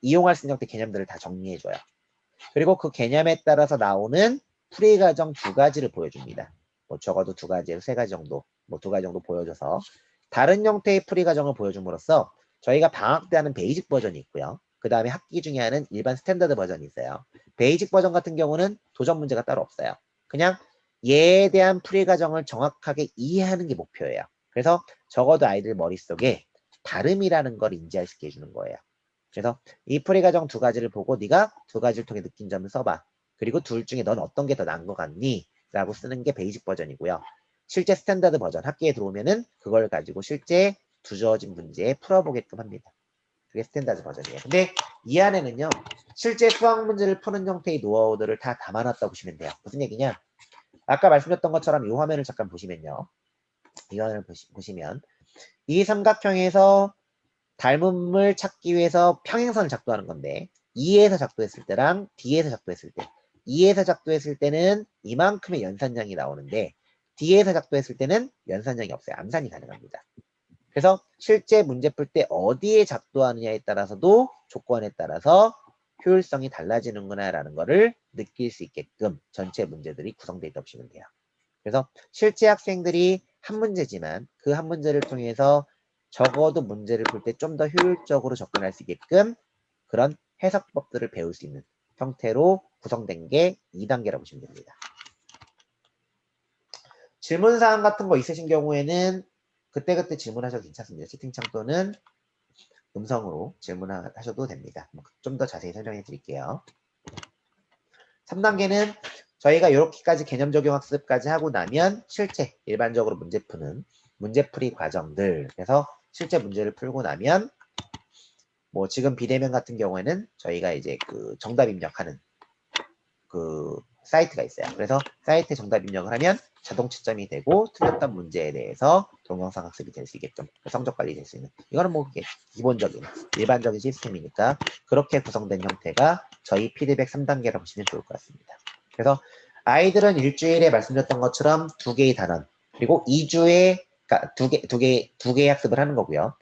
이용할 수 있는 형태 개념들을 다 정리해줘요. 그리고 그 개념에 따라서 나오는 풀이 과정 2가지를 보여줍니다. 뭐 적어도 2가지, 3가지 정도, 뭐 2가지 정도 보여줘서 다른 형태의 풀이 과정을 보여줌으로써 저희가 방학 때 하는 베이직 버전이 있고요. 그 다음에 학기 중에 하는 일반 스탠다드 버전이 있어요. 베이직 버전 같은 경우는 도전 문제가 따로 없어요. 그냥 얘에 대한 풀이 과정을 정확하게 이해하는 게 목표예요. 그래서 적어도 아이들 머릿속에 다름이라는 걸 인지할 수 있게 해주는 거예요. 그래서 이 풀이 과정 2가지를 보고 네가 2가지를 통해 느낀 점을 써봐. 그리고 둘 중에 넌 어떤 게 더 나은 것 같니? 라고 쓰는 게 베이직 버전이고요. 실제 스탠다드 버전 학기에 들어오면은 그걸 가지고 실제 주어진 문제에 풀어보게끔 합니다. 그게 스탠다드 버전이에요. 근데 이 안에는요. 실제 수학 문제를 푸는 형태의 노하우들을 다 담아놨다고 보시면 돼요. 무슨 얘기냐? 아까 말씀드렸던 것처럼 이 화면을 잠깐 보시면요. 이 화면을 보시면 이 삼각형에서 닮음을 찾기 위해서 평행선을 작도하는 건데 2에서 작도했을 때랑 D에서 작도했을 때 2에서 작도했을 때는 이만큼의 연산량이 나오는데 D에서 작도했을 때는 연산량이 없어요. 암산이 가능합니다. 그래서 실제 문제 풀 때 어디에 작도하느냐에 따라서도 조건에 따라서 효율성이 달라지는구나 라는 거를 느낄 수 있게끔 전체 문제들이 구성되어 있다고 보시면 돼요. 그래서 실제 학생들이 한 문제지만 그 한 문제를 통해서 적어도 문제를 풀 때 좀 더 효율적으로 접근할 수 있게끔 그런 해석법들을 배울 수 있는 형태로 구성된 게 2단계라고 보시면 됩니다. 질문사항 같은 거 있으신 경우에는 그때그때 질문하셔도 괜찮습니다. 채팅창 또는 음성으로 질문하셔도 됩니다. 좀 더 자세히 설명해 드릴게요. 3단계는 저희가 이렇게까지 개념 적용 학습까지 하고 나면 실제 일반적으로 문제 푸는 문제풀이 과정들. 그래서 실제 문제를 풀고 나면 뭐 지금 비대면 같은 경우에는 저희가 이제 그 정답 입력하는 그 사이트가 있어요. 그래서 사이트에 정답 입력을 하면 자동 채점이 되고 틀렸던 문제에 대해서 동영상 학습이 될 수 있게끔 성적 관리 될 수 있는 이거는 뭐 기본적인 일반적인 시스템이니까 그렇게 구성된 형태가 저희 피드백 3단계라고 보시면 좋을 것 같습니다. 그래서 아이들은 일주일에 말씀드렸던 것처럼 2개의 단원 그리고 2주에 그러니까 2개의 학습을 하는 거고요.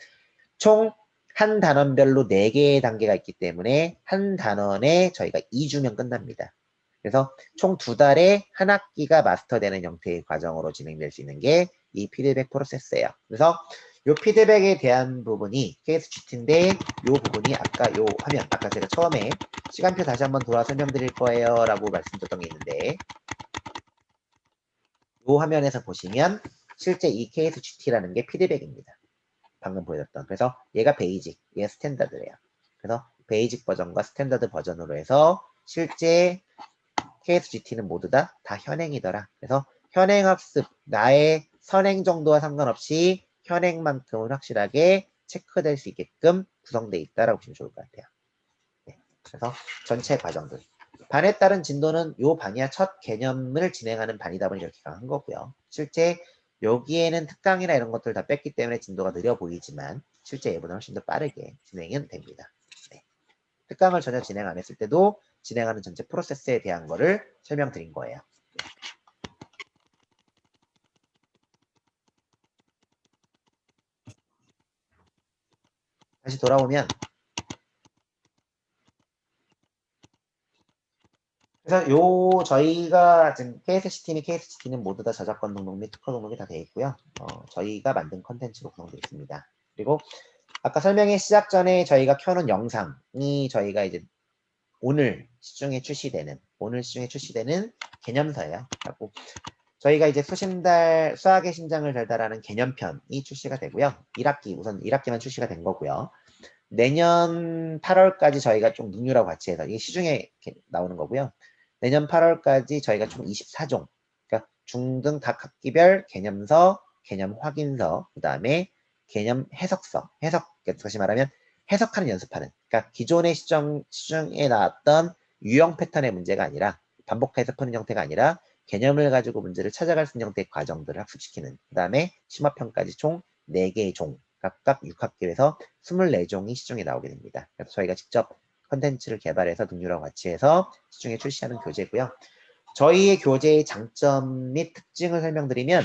총 한 단원별로 4개의 단계가 있기 때문에 한 단원에 저희가 2주면 끝납니다. 그래서 총 2달에 한 학기가 마스터되는 형태의 과정으로 진행될 수 있는 게 이 피드백 프로세스예요. 그래서 이 피드백에 대한 부분이 KSGT인데 이 부분이 아까 이 화면, 아까 제가 처음에 시간표 다시 한번 돌아 설명드릴 거예요 라고 말씀드렸던 게 있는데 이 화면에서 보시면 실제 이 KSGT라는 게 피드백입니다. 방금 보여줬던. 그래서 얘가 베이직, 얘가 스탠다드래요. 그래서 베이직 버전과 스탠다드 버전으로 해서 실제 KSGT는 모두 다 현행이더라. 그래서 현행학습, 나의 선행 정도와 상관없이 현행만큼은 확실하게 체크될 수 있게끔 구성되어 있다라고 보시면 좋을 것 같아요. 네, 그래서 전체 과정들. 반에 따른 진도는 요 반이야 첫 개념을 진행하는 반이다 보니 이렇게 한 거고요. 실제 여기에는 특강이나 이런 것들 다 뺐기 때문에 진도가 느려 보이지만 실제 예보는 훨씬 더 빠르게 진행은 됩니다. 네. 특강을 전혀 진행 안 했을 때도 진행하는 전체 프로세스에 대한 거를 설명드린 거예요. 다시 돌아오면 그래서 저희가 지금 KSCT는 모두 다 저작권 등록 및 특허 등록이 다 되어 있고요. 저희가 만든 컨텐츠로 구성되어 있습니다. 그리고 아까 설명회 시작 전에 저희가 켜놓은 영상이 저희가 이제 오늘 시중에 출시되는 개념서예요. 그리고 저희가 이제 수학의 심장을 달달하는 개념편이 출시가 되고요. 1학기만 출시가 된 거고요. 내년 8월까지 저희가 좀 능률하고 같이 해서 이게 시중에 나오는 거고요. 내년 8월까지 저희가 총 24종, 그러니까 중등 각 학기별 개념서, 개념 확인서, 그 다음에 개념 해석서, 다시 말하면 해석하는 연습하는, 그러니까 기존의 시중에 나왔던 유형 패턴의 문제가 아니라 반복해서 푸는 형태가 아니라 개념을 가지고 문제를 찾아갈 수 있는 형태의 과정들을 학습시키는, 그 다음에 심화편까지 총 4개의 종, 각각 6학기에서 24종이 시중에 나오게 됩니다. 그래서 저희가 직접 컨텐츠를 개발해서 능률하고 같이 해서 시중에 출시하는 교재고요. 저희의 교재의 장점 및 특징을 설명드리면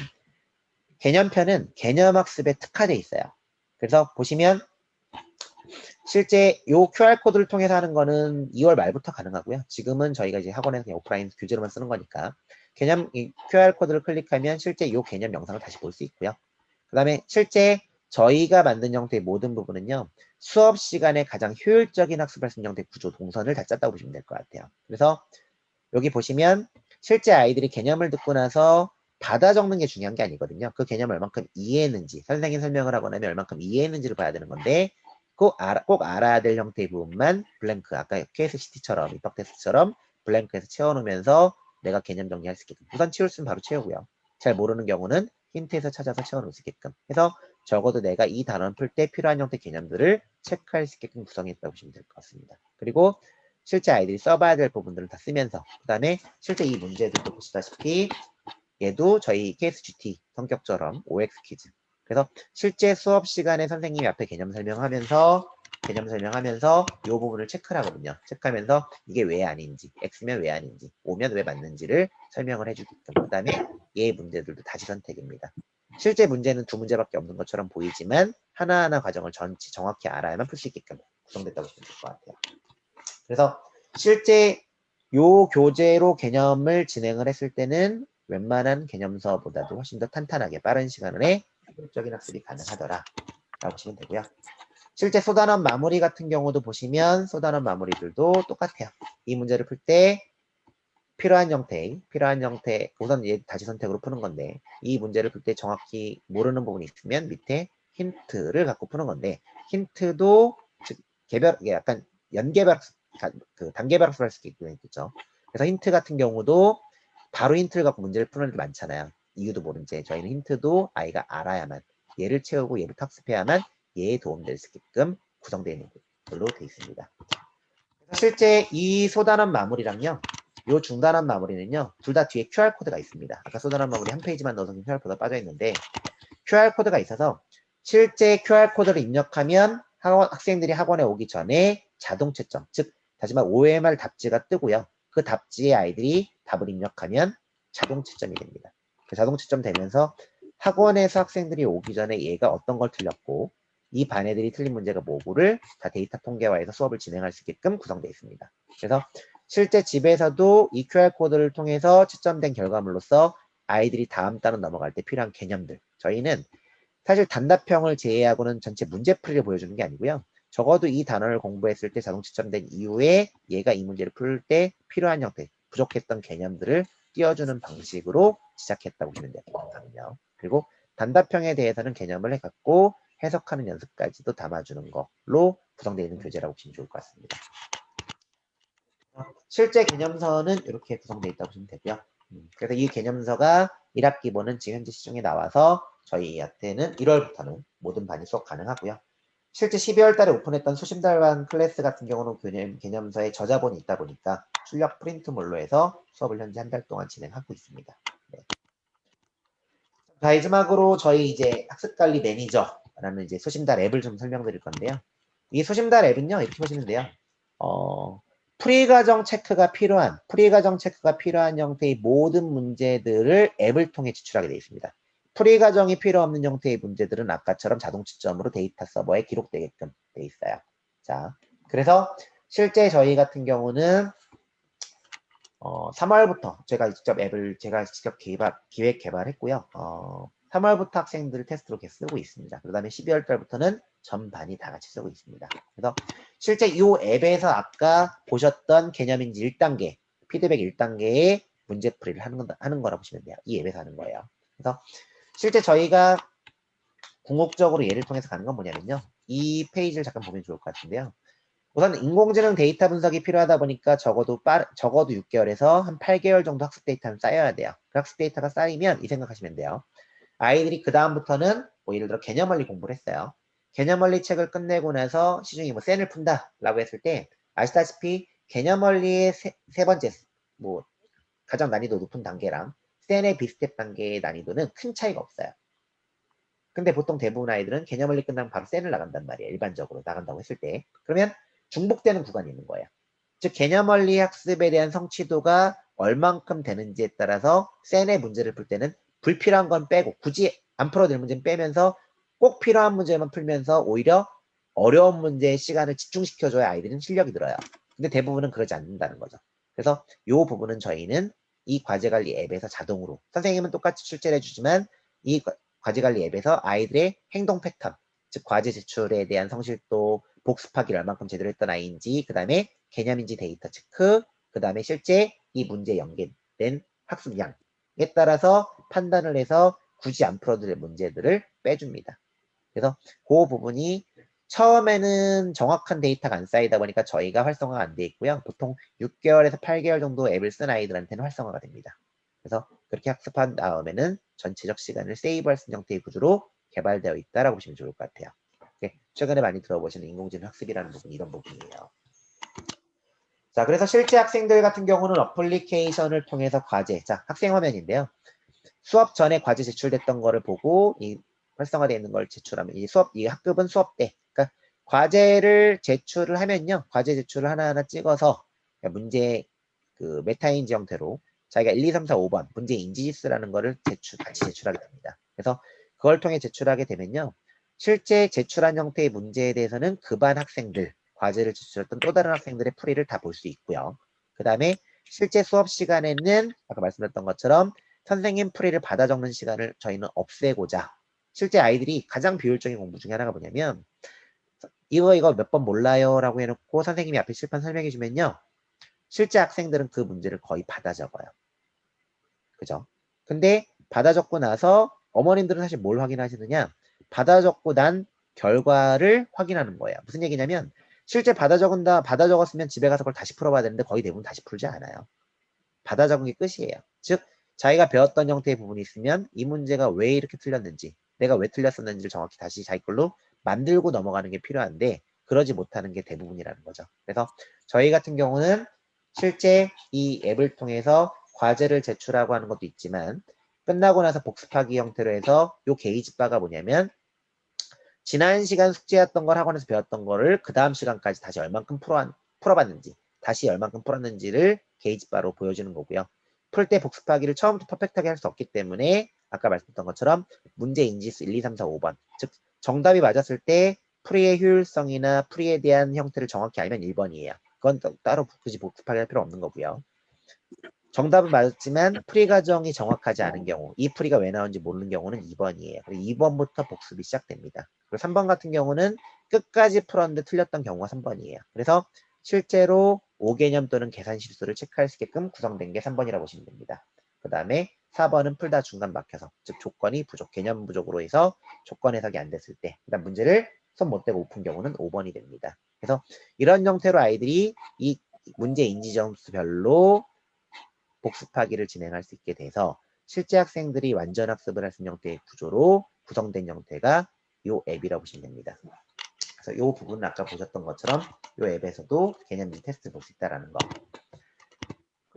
개념편은 개념학습에 특화되어 있어요. 그래서 보시면 실제 이 QR코드를 통해서 하는 거는 2월 말부터 가능하고요. 지금은 저희가 이제 학원에서 그냥 오프라인 교재로만 쓰는 거니까 이 QR코드를 클릭하면 실제 이 개념 영상을 다시 볼 수 있고요. 그 다음에 실제 저희가 만든 형태의 모든 부분은요. 수업 시간에 가장 효율적인 학습할 수 있는 형태의 구조 동선을 다 짰다고 보시면 될 것 같아요. 그래서 여기 보시면 실제 아이들이 개념을 듣고 나서 받아 적는 게 중요한 게 아니거든요. 그 개념을 얼만큼 이해했는지, 선생님 설명을 하고 나면 얼만큼 이해했는지를 봐야 되는 건데 꼭 알아야 될 형태의 부분만 블랭크, 아까 KSCT처럼 입학 테스트처럼 블랭크에서 채워놓으면서 내가 개념 정리할 수 있게끔. 우선 치울 수는 바로 채우고요. 잘 모르는 경우는 힌트에서 찾아서 채워놓을 수 있게끔 해서 적어도 내가 이 단원 풀 때 필요한 형태 개념들을 체크할 수 있게끔 구성했다고 보시면 될 것 같습니다. 그리고 실제 아이들이 써봐야 될 부분들을 다 쓰면서 그 다음에 실제 이 문제들도 보시다시피 얘도 저희 KSGT 성격처럼 OX 퀴즈. 그래서 실제 수업 시간에 선생님이 앞에 개념 설명하면서 이 부분을 체크를 하거든요. 체크하면서 이게 왜 아닌지, X면 왜 아닌지, O면 왜 맞는지를 설명을 해주게끔. 그 다음에 얘 문제들도 다시 선택입니다. 실제 문제는 2문제밖에 없는 것처럼 보이지만 하나하나 과정을 정확히 알아야만 풀 수 있게끔 구성됐다고 보시면 될 것 같아요. 그래서 실제 요 교재로 개념을 진행을 했을 때는 웬만한 개념서보다도 훨씬 더 탄탄하게 빠른 시간 안에 효율적인 학습이 가능하더라 라고 보시면 되고요. 실제 소단원 마무리 같은 경우도 보시면 소단원 마무리들도 똑같아요. 이 문제를 풀 때 필요한 형태, 우선 얘 다시 선택으로 푸는 건데 이 문제를 풀 때 정확히 모르는 부분이 있으면 밑에 힌트를 갖고 푸는 건데 힌트도 즉 약간 연계별 단계별 학습을 할 수 있겠죠. 그래서 힌트 같은 경우도 바로 힌트를 갖고 문제를 푸는 게 많잖아요. 이유도 모른 채 저희는 힌트도 아이가 알아야만 얘를 채우고 얘부터 학습해야만 얘에 도움될 수 있게끔 구성되어 있는 걸로 되어 있습니다. 실제 이 소단원 마무리랑요. 요 중단원 마무리는요. 둘 다 뒤에 QR코드가 있습니다. 아까 소단원 마무리 한 페이지만 넣어서 QR코드가 빠져 있는데 QR코드가 있어서 실제 QR코드를 입력하면 학생들이 학원에 오기 전에 자동 채점, 즉 다시 말해 OMR 답지가 뜨고요. 그 답지에 아이들이 답을 입력하면 자동 채점이 됩니다. 그 자동 채점 되면서 학원에서 학생들이 오기 전에 얘가 어떤 걸 틀렸고 이 반 애들이 틀린 문제가 뭐고를 다 데이터 통계화해서 수업을 진행할 수 있게끔 구성되어 있습니다. 그래서 실제 집에서도 이 QR코드를 통해서 채점된 결과물로서 아이들이 다음 단원 넘어갈 때 필요한 개념들, 저희는 사실 단답형을 제외하고는 전체 문제풀이를 보여주는 게 아니고요. 적어도 이 단어를 공부했을 때 자동 채점된 이후에 얘가 이 문제를 풀 때 필요한 형태, 부족했던 개념들을 띄워주는 방식으로 시작했다고 보시면 되거든요. 그리고 단답형에 대해서는 개념을 해갖고 해석하는 연습까지도 담아주는 걸로 구성되어 있는 교재라고 보시면 좋을 것 같습니다. 실제 개념서는 이렇게 구성되어 있다고 보시면 되고요. 그래서 이 개념서가 1학기본은 지금 현재 시중에 나와서 저희한테는 1월부터는 모든 반이 수업 가능하고요. 실제 12월 달에 오픈했던 수심달반 클래스 같은 경우는 개념서에 저자본이 있다 보니까 출력 프린트물로 해서 수업을 현재 한 달 동안 진행하고 있습니다. 네. 마지막으로 저희 이제 학습관리 매니저라는 이제 소심달 앱을 좀 설명드릴 건데요. 이 소심달 앱은요, 이렇게 보시면 돼요. 프리과정 체크가 필요한 형태의 모든 문제들을 앱을 통해 지출하게 되어 있습니다. 프리과정이 필요 없는 형태의 문제들은 아까처럼 자동 채점으로 데이터 서버에 기록되게끔 되어 있어요. 자, 그래서 실제 저희 같은 경우는 3월부터 제가 직접 기획 개발했고요. 3월부터 학생들을 테스트로 이렇게 쓰고 있습니다. 그 다음에 12월 달부터는 전 반이 다 같이 쓰고 있습니다. 그래서 실제 이 앱에서 아까 보셨던 개념인지 1단계, 피드백 1단계의 문제풀이를 하는 거라고 보시면 돼요. 이 앱에서 하는 거예요. 그래서 실제 저희가 궁극적으로 예를 통해서 가는 건 뭐냐면요. 이 페이지를 잠깐 보면 좋을 것 같은데요. 우선 인공지능 데이터 분석이 필요하다 보니까 적어도 6개월에서 한 8개월 정도 학습 데이터는 쌓여야 돼요. 그 학습 데이터가 쌓이면 이 생각하시면 돼요. 아이들이 그 다음부터는 뭐 예를 들어 개념 원리 공부를 했어요. 개념 원리 책을 끝내고 나서 시중에 뭐 센을 푼다 라고 했을 때 아시다시피 개념 원리의 세 번째 뭐 가장 난이도 높은 단계랑 센의 비스텝 단계의 난이도는 큰 차이가 없어요. 근데 보통 대부분 아이들은 개념 원리 끝나면 바로 센을 나간단 말이에요. 일반적으로 나간다고 했을 때. 그러면 중복되는 구간이 있는 거예요. 즉 개념 원리 학습에 대한 성취도가 얼만큼 되는지에 따라서 센의 문제를 풀 때는 불필요한 건 빼고 굳이 안 풀어도 될 문제는 빼면서 꼭 필요한 문제만 풀면서 오히려 어려운 문제에 시간을 집중시켜줘야 아이들은 실력이 늘어요. 근데 대부분은 그러지 않는다는 거죠. 그래서 이 부분은 저희는 이 과제관리 앱에서 자동으로 선생님은 똑같이 출제를 해주지만 이 과제관리 앱에서 아이들의 행동 패턴, 즉 과제 제출에 대한 성실도, 복습하기를 얼만큼 제대로 했던 아이인지, 그 다음에 개념인지 데이터 체크, 그 다음에 실제 이 문제에 연계된 학습량에 따라서 판단을 해서 굳이 안 풀어도 될 문제들을 빼줍니다. 그래서 그 부분이 처음에는 정확한 데이터가 안 쌓이다 보니까 저희가 활성화가 안 돼 있고요. 보통 6개월에서 8개월 정도 앱을 쓴 아이들한테는 활성화가 됩니다. 그래서 그렇게 학습한 다음에는 전체적 시간을 세이브할 수 있는 형태의 구조로 개발되어 있다라고 보시면 좋을 것 같아요. 최근에 많이 들어보시는 인공지능 학습이라는 부분, 이런 부분이에요. 자, 그래서 실제 학생들 같은 경우는 어플리케이션을 통해서 과제, 자, 학생 화면인데요. 수업 전에 과제 제출됐던 거를 보고 이 활성화되어 있는 걸 제출하면 이 학급은 수업 때, 그러니까 과제를 제출을 하면요. 과제 제출을 하나하나 찍어서 문제 그 메타인지 형태로 자기가 1, 2, 3, 4, 5번 문제 인지지수라는 거를 같이 제출하게 됩니다. 그래서 그걸 통해 제출하게 되면요. 실제 제출한 형태의 문제에 대해서는 그 반 학생들, 과제를 제출했던 또 다른 학생들의 풀이를 다 볼 수 있고요. 그 다음에 실제 수업 시간에는 아까 말씀드렸던 것처럼 선생님 풀이를 받아 적는 시간을 저희는 없애고자 실제 아이들이 가장 비효율적인 공부 중에 하나가 뭐냐면 이거 몇 번 몰라요 라고 해놓고 선생님이 앞에 칠판 설명해 주면요. 실제 학생들은 그 문제를 거의 받아 적어요. 그죠? 근데 받아 적고 나서 어머님들은 사실 뭘 확인하시느냐? 받아 적고 난 결과를 확인하는 거예요. 무슨 얘기냐면 실제 받아 적었으면 집에 가서 그걸 다시 풀어봐야 되는데 거의 대부분 다시 풀지 않아요. 받아 적은 게 끝이에요. 즉 자기가 배웠던 형태의 부분이 있으면 이 문제가 왜 이렇게 틀렸는지, 내가 왜 틀렸었는지를 정확히 다시 자기 걸로 만들고 넘어가는 게 필요한데 그러지 못하는 게 대부분이라는 거죠. 그래서 저희 같은 경우는 실제 이 앱을 통해서 과제를 제출하고 하는 것도 있지만 끝나고 나서 복습하기 형태로 해서 요 게이지바가 뭐냐면 지난 시간 숙제했던 걸 학원에서 배웠던 거를 그 다음 시간까지 다시 얼만큼 풀어봤는지, 다시 얼만큼 풀었는지를 게이지바로 보여주는 거고요. 풀 때 복습하기를 처음부터 퍼펙트하게 할 수 없기 때문에 아까 말씀드렸던 것처럼 문제 인지수 1, 2, 3, 4, 5번 즉 정답이 맞았을 때 풀이의 효율성이나 풀이에 대한 형태를 정확히 알면 1번이에요. 그건 따로 굳이 복습하게 할 필요 없는 거고요. 정답은 맞았지만 풀이 과정이 정확하지 않은 경우, 이 풀이가 왜 나오는지 모르는 경우는 2번이에요. 그리고 2번부터 복습이 시작됩니다. 그리고 3번 같은 경우는 끝까지 풀었는데 틀렸던 경우가 3번이에요. 그래서 실제로 5개념 또는 계산 실수를 체크할 수 있게끔 구성된 게 3번이라고 보시면 됩니다. 그 다음에 4번은 풀다 중간 막혀서, 즉 조건이 부족, 개념 부족으로 해서 조건 해석이 안 됐을 때, 그 다음 문제를 손 못 대고 푼 경우는 5번이 됩니다. 그래서 이런 형태로 아이들이 이 문제 인지 점수별로 복습하기를 진행할 수 있게 돼서 실제 학생들이 완전 학습을 할 수 있는 형태의 구조로 구성된 형태가 이 앱이라고 보시면 됩니다. 그래서 이 부분은 아까 보셨던 것처럼 이 앱에서도 개념 테스트 볼 수 있다는 거.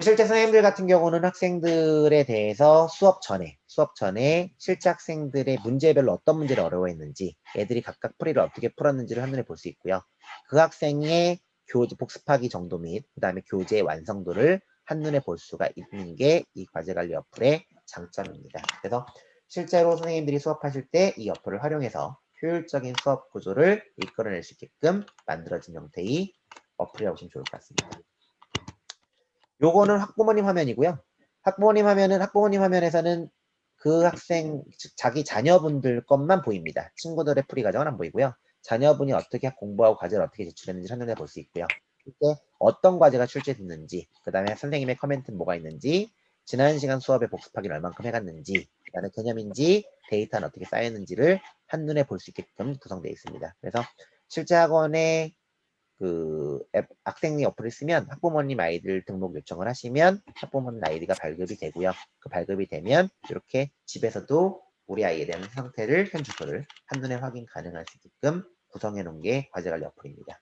실제 선생님들 같은 경우는 학생들에 대해서 수업 전에 실제 학생들의 문제별로 어떤 문제를 어려워했는지, 애들이 각각 풀이를 어떻게 풀었는지를 한눈에 볼 수 있고요. 그 학생의 교재 복습하기 정도 및 그다음에 교재의 완성도를 한눈에 볼 수가 있는 게 이 과제관리 어플의 장점입니다. 그래서 실제로 선생님들이 수업하실 때 이 어플을 활용해서 효율적인 수업 구조를 이끌어낼 수 있게끔 만들어진 형태의 어플이라고 보시면 좋을 것 같습니다. 요거는 학부모님 화면이고요. 학부모님 화면에서는 그 학생, 즉 자기 자녀분들 것만 보입니다. 친구들의 풀이 과정은 안 보이고요. 자녀분이 어떻게 공부하고 과제를 어떻게 제출했는지 한눈에 볼 수 있고요. 이때 어떤 과제가 출제됐는지, 그 다음에 선생님의 커멘트는 뭐가 있는지, 지난 시간 수업에 복습하기를 얼만큼 해갔는지, 그다음에 개념인지, 데이터는 어떻게 쌓였는지를 한눈에 볼 수 있게끔 구성되어 있습니다. 그래서 실제 학원에 학생이 어플을 쓰면 학부모님 아이들 등록 요청을 하시면 학부모님 아이디가 발급이 되고요. 그 발급이 되면 이렇게 집에서도 우리 아이에 대한 상태를, 현주소를 한눈에 확인 가능할 수 있게끔 구성해 놓은 게 과제관리 어플입니다.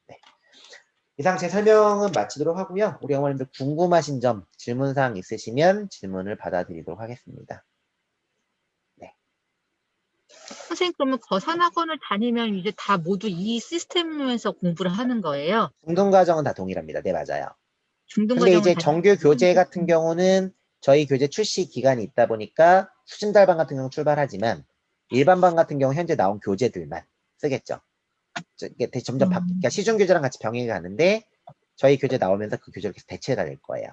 네. 이상 제 설명은 마치도록 하고요. 우리 어머님들 궁금하신 점, 질문사항 있으시면 질문을 받아드리도록 하겠습니다. 선생님 그러면 거산학원을 다니면 이제 다 모두 이 시스템에서 공부를 하는 거예요? 중등과정은 다 동일합니다. 네, 맞아요. 근데 중등과정은 이제 다 정규 교재 같은 경우는 저희 교재 출시 기간이 있다 보니까 수진달반 같은 경우 출발하지만 일반반 같은 경우 현재 나온 교재들만 쓰겠죠. 이게 점점 그러니까 시중 교재랑 같이 병행해 가는데 저희 교재 나오면서 그 교재를 계속 대체가 될 거예요.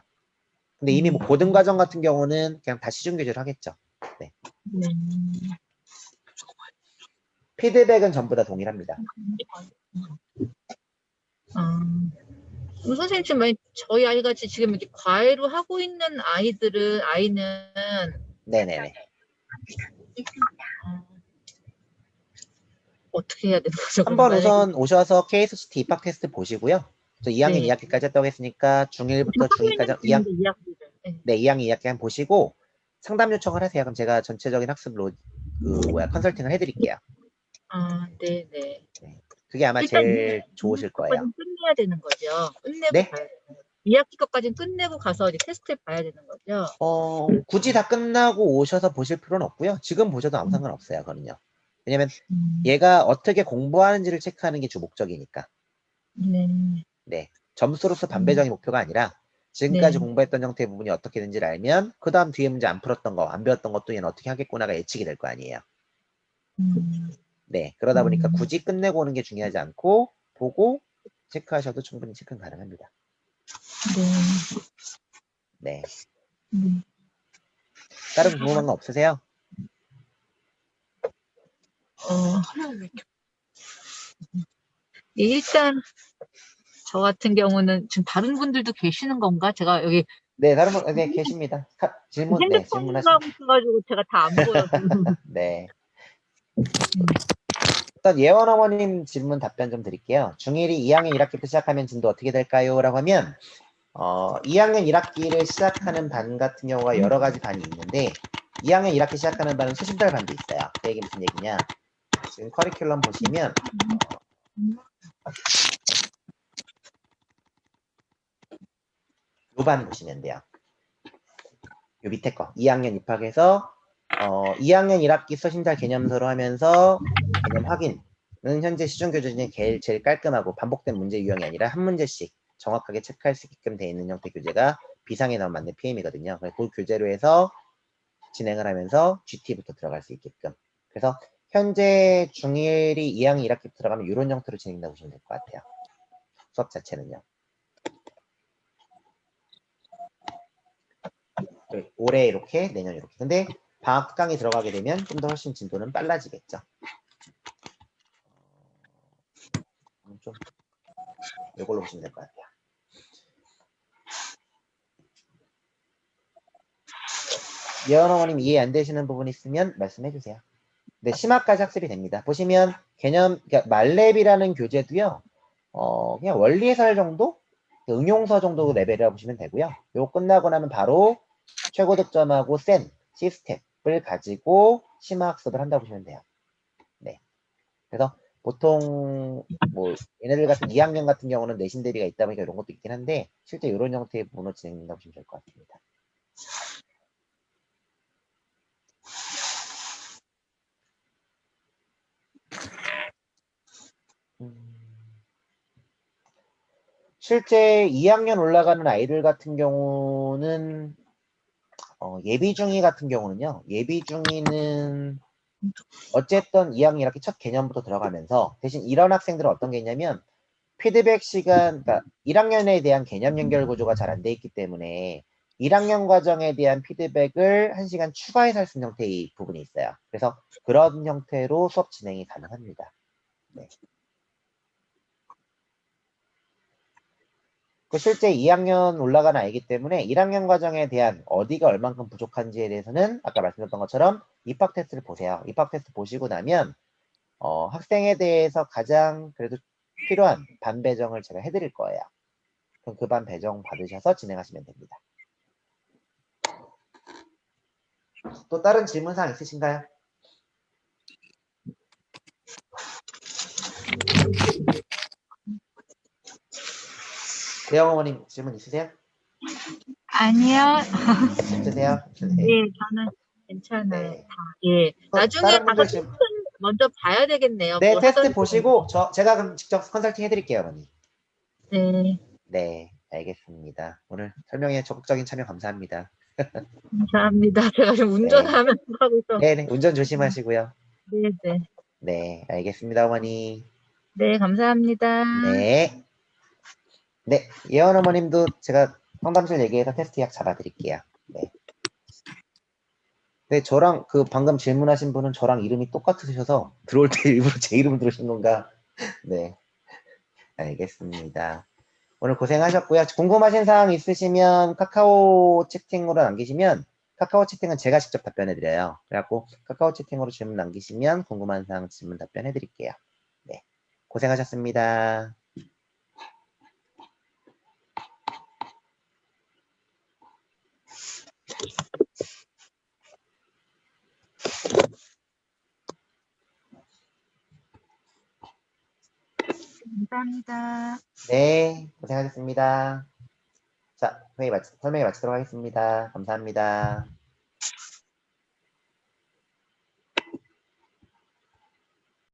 근데 이미 뭐 고등과정 같은 경우는 그냥 다 시중 교재를 하겠죠. 네. 피드백은 전부 다 동일합니다. 그럼 선생님 지금 만약 저희 아이가 지금 이렇게 과외로 하고 있는 아이는 네네네. 어떻게 해야 되는 거죠? 한번 우선 오셔서 KSCT 입학 테스트 보시고요. 저 2학년 네. 2학기까지 했다고 했으니까 중1부터 중2까지 2학년 2학기 한번 보시고 상담 요청을 하세요. 그럼 제가 전체적인 학습 컨설팅을 해드릴게요. 네네. 그게 아마 제일 좋으실 거예요. 끝내야 되는 거죠. 끝내고 네? 가야 되는 거죠. 2학기 것까지는 끝내고 가서 이제 테스트를 봐야 되는 거죠. 굳이 다 끝나고 오셔서 보실 필요는 없고요. 지금 보셔도 아무 상관없어요. 그거는요. 왜냐면 얘가 어떻게 공부하는지를 체크하는 게 주 목적이니까. 네. 점수로서 반배정이 목표가 아니라 지금까지 공부했던 형태의 부분이 어떻게 되는지를 알면 그 다음 뒤에 문제 안 풀었던 거, 안 배웠던 것도 얘는 어떻게 하겠구나가 예측이 될 거 아니에요. 네. 그러다 보니까 굳이 끝내고 오는 게 중요하지 않고 보고 체크하셔도 충분히 체크는 가능합니다. 네. 다른 궁금한 거 없으세요? 일단 저 같은 경우는 지금 다른 분들도 계시는 건가? 제가 여기 네, 다른 분, 네, 계십니다. 질문, 네, 질문하시면. 핸드폰이라고 해가지고 제가 다 안 보여서. 네. 일단 예원 어머님 질문 답변 좀 드릴게요. 중1이 2학년 1학기부터 시작하면 진도 어떻게 될까요? 라고 하면 2학년 1학기를 시작하는 반 같은 경우가 여러 가지 반이 있는데 2학년 1학기 시작하는 반은 수십달 반도 있어요. 그 얘기 무슨 얘기냐? 지금 커리큘럼 보시면 요 반 보시면 돼요. 요 밑에 거 2학년 입학해서 2학년 1학기 서신달 개념서로 하면서 개념 확인은 현재 시중교재 중에 제일 깔끔하고 반복된 문제 유형이 아니라 한 문제씩 정확하게 체크할 수 있게끔 되어 있는 형태 교재가 비상에 나온 맞는 PM이거든요. 그 교재로 해서 진행을 하면서 GT부터 들어갈 수 있게끔. 그래서 현재 중1이 2학년 1학기 들어가면 이런 형태로 진행된다고 보시면 될 것 같아요. 수업 자체는요. 올해 이렇게, 내년 이렇게. 근데 방학 특강이 들어가게 되면 좀 더 훨씬 진도는 빨라지겠죠. 좀 이걸로 보시면 될 것 같아요. 예언 어머님 이해 안 되시는 부분 있으면 말씀해 주세요. 네, 심화까지 학습이 됩니다. 보시면 그러니까 말렙이라는 교재도요. 그냥 원리 해설 정도? 응용서 정도 레벨이라고 보시면 되고요. 이거 끝나고 나면 바로 최고 득점하고 센 시스템을 가지고 심화 학습을 한다고 보시면 돼요. 네. 그래서 보통 뭐 얘네들 같은 2학년 같은 경우는 내신 대비가 있다 보니까 이런 것도 있긴 한데 실제 이런 형태의 부분으로 진행된다고 보시면 될 것 같습니다. 실제 2학년 올라가는 아이들 같은 경우는 예비 중이 같은 경우는요. 예비 중이는 어쨌든 2학년 이렇게 첫 개념부터 들어가면서 대신 이런 학생들은 어떤 게 있냐면 피드백 시간, 그러니까 1학년에 대한 개념 연결 구조가 잘 안 돼 있기 때문에 1학년 과정에 대한 피드백을 1시간 추가해서 할 수 있는 형태의 부분이 있어요. 그래서 그런 형태로 수업 진행이 가능합니다. 네. 실제 2학년 올라가는 아이기 때문에 1학년 과정에 대한 어디가 얼만큼 부족한지에 대해서는 아까 말씀드렸던 것처럼 입학 테스트를 보세요. 입학 테스트 보시고 나면 학생에 대해서 가장 그래도 필요한 반 배정을 제가 해드릴 거예요. 그럼 그 반 배정 받으셔서 진행하시면 됩니다. 또 다른 질문사항 있으신가요? 대영 어머님 질문 있으세요? 아니요. 없으세요? 네. 예, 저는 괜찮아요. 네. 다. 예. 또 나중에 다른 분들 가서 질문. 테스트 먼저 봐야 되겠네요. 네, 뭘 테스트 하던지. 보시고 제가 그럼 직접 컨설팅 해드릴게요, 어머니. 네, 네, 알겠습니다. 오늘 설명에 적극적인 참여 감사합니다. 감사합니다. 제가 지금 운전하면서 하고 있어. 네네, 운전 조심하시고요. 네, 네. 네, 알겠습니다, 어머니. 네, 감사합니다. 네. 네, 예원 어머님도 제가 상담실 얘기해서 테스트 예약 잡아드릴게요. 네. 네, 저랑 그 방금 질문하신 분은 저랑 이름이 똑같으셔서 들어올 때 일부러 제 이름을 들으신 건가? 네, 알겠습니다. 오늘 고생하셨고요. 궁금하신 사항 있으시면 카카오 채팅으로 남기시면 카카오 채팅은 제가 직접 답변해드려요. 그래갖고 카카오 채팅으로 질문 남기시면 궁금한 사항 질문 답변해드릴게요. 네, 고생하셨습니다. 감사합니다. 네, 고생하셨습니다. 자, 설명이 마치도록 하겠습니다. 감사합니다.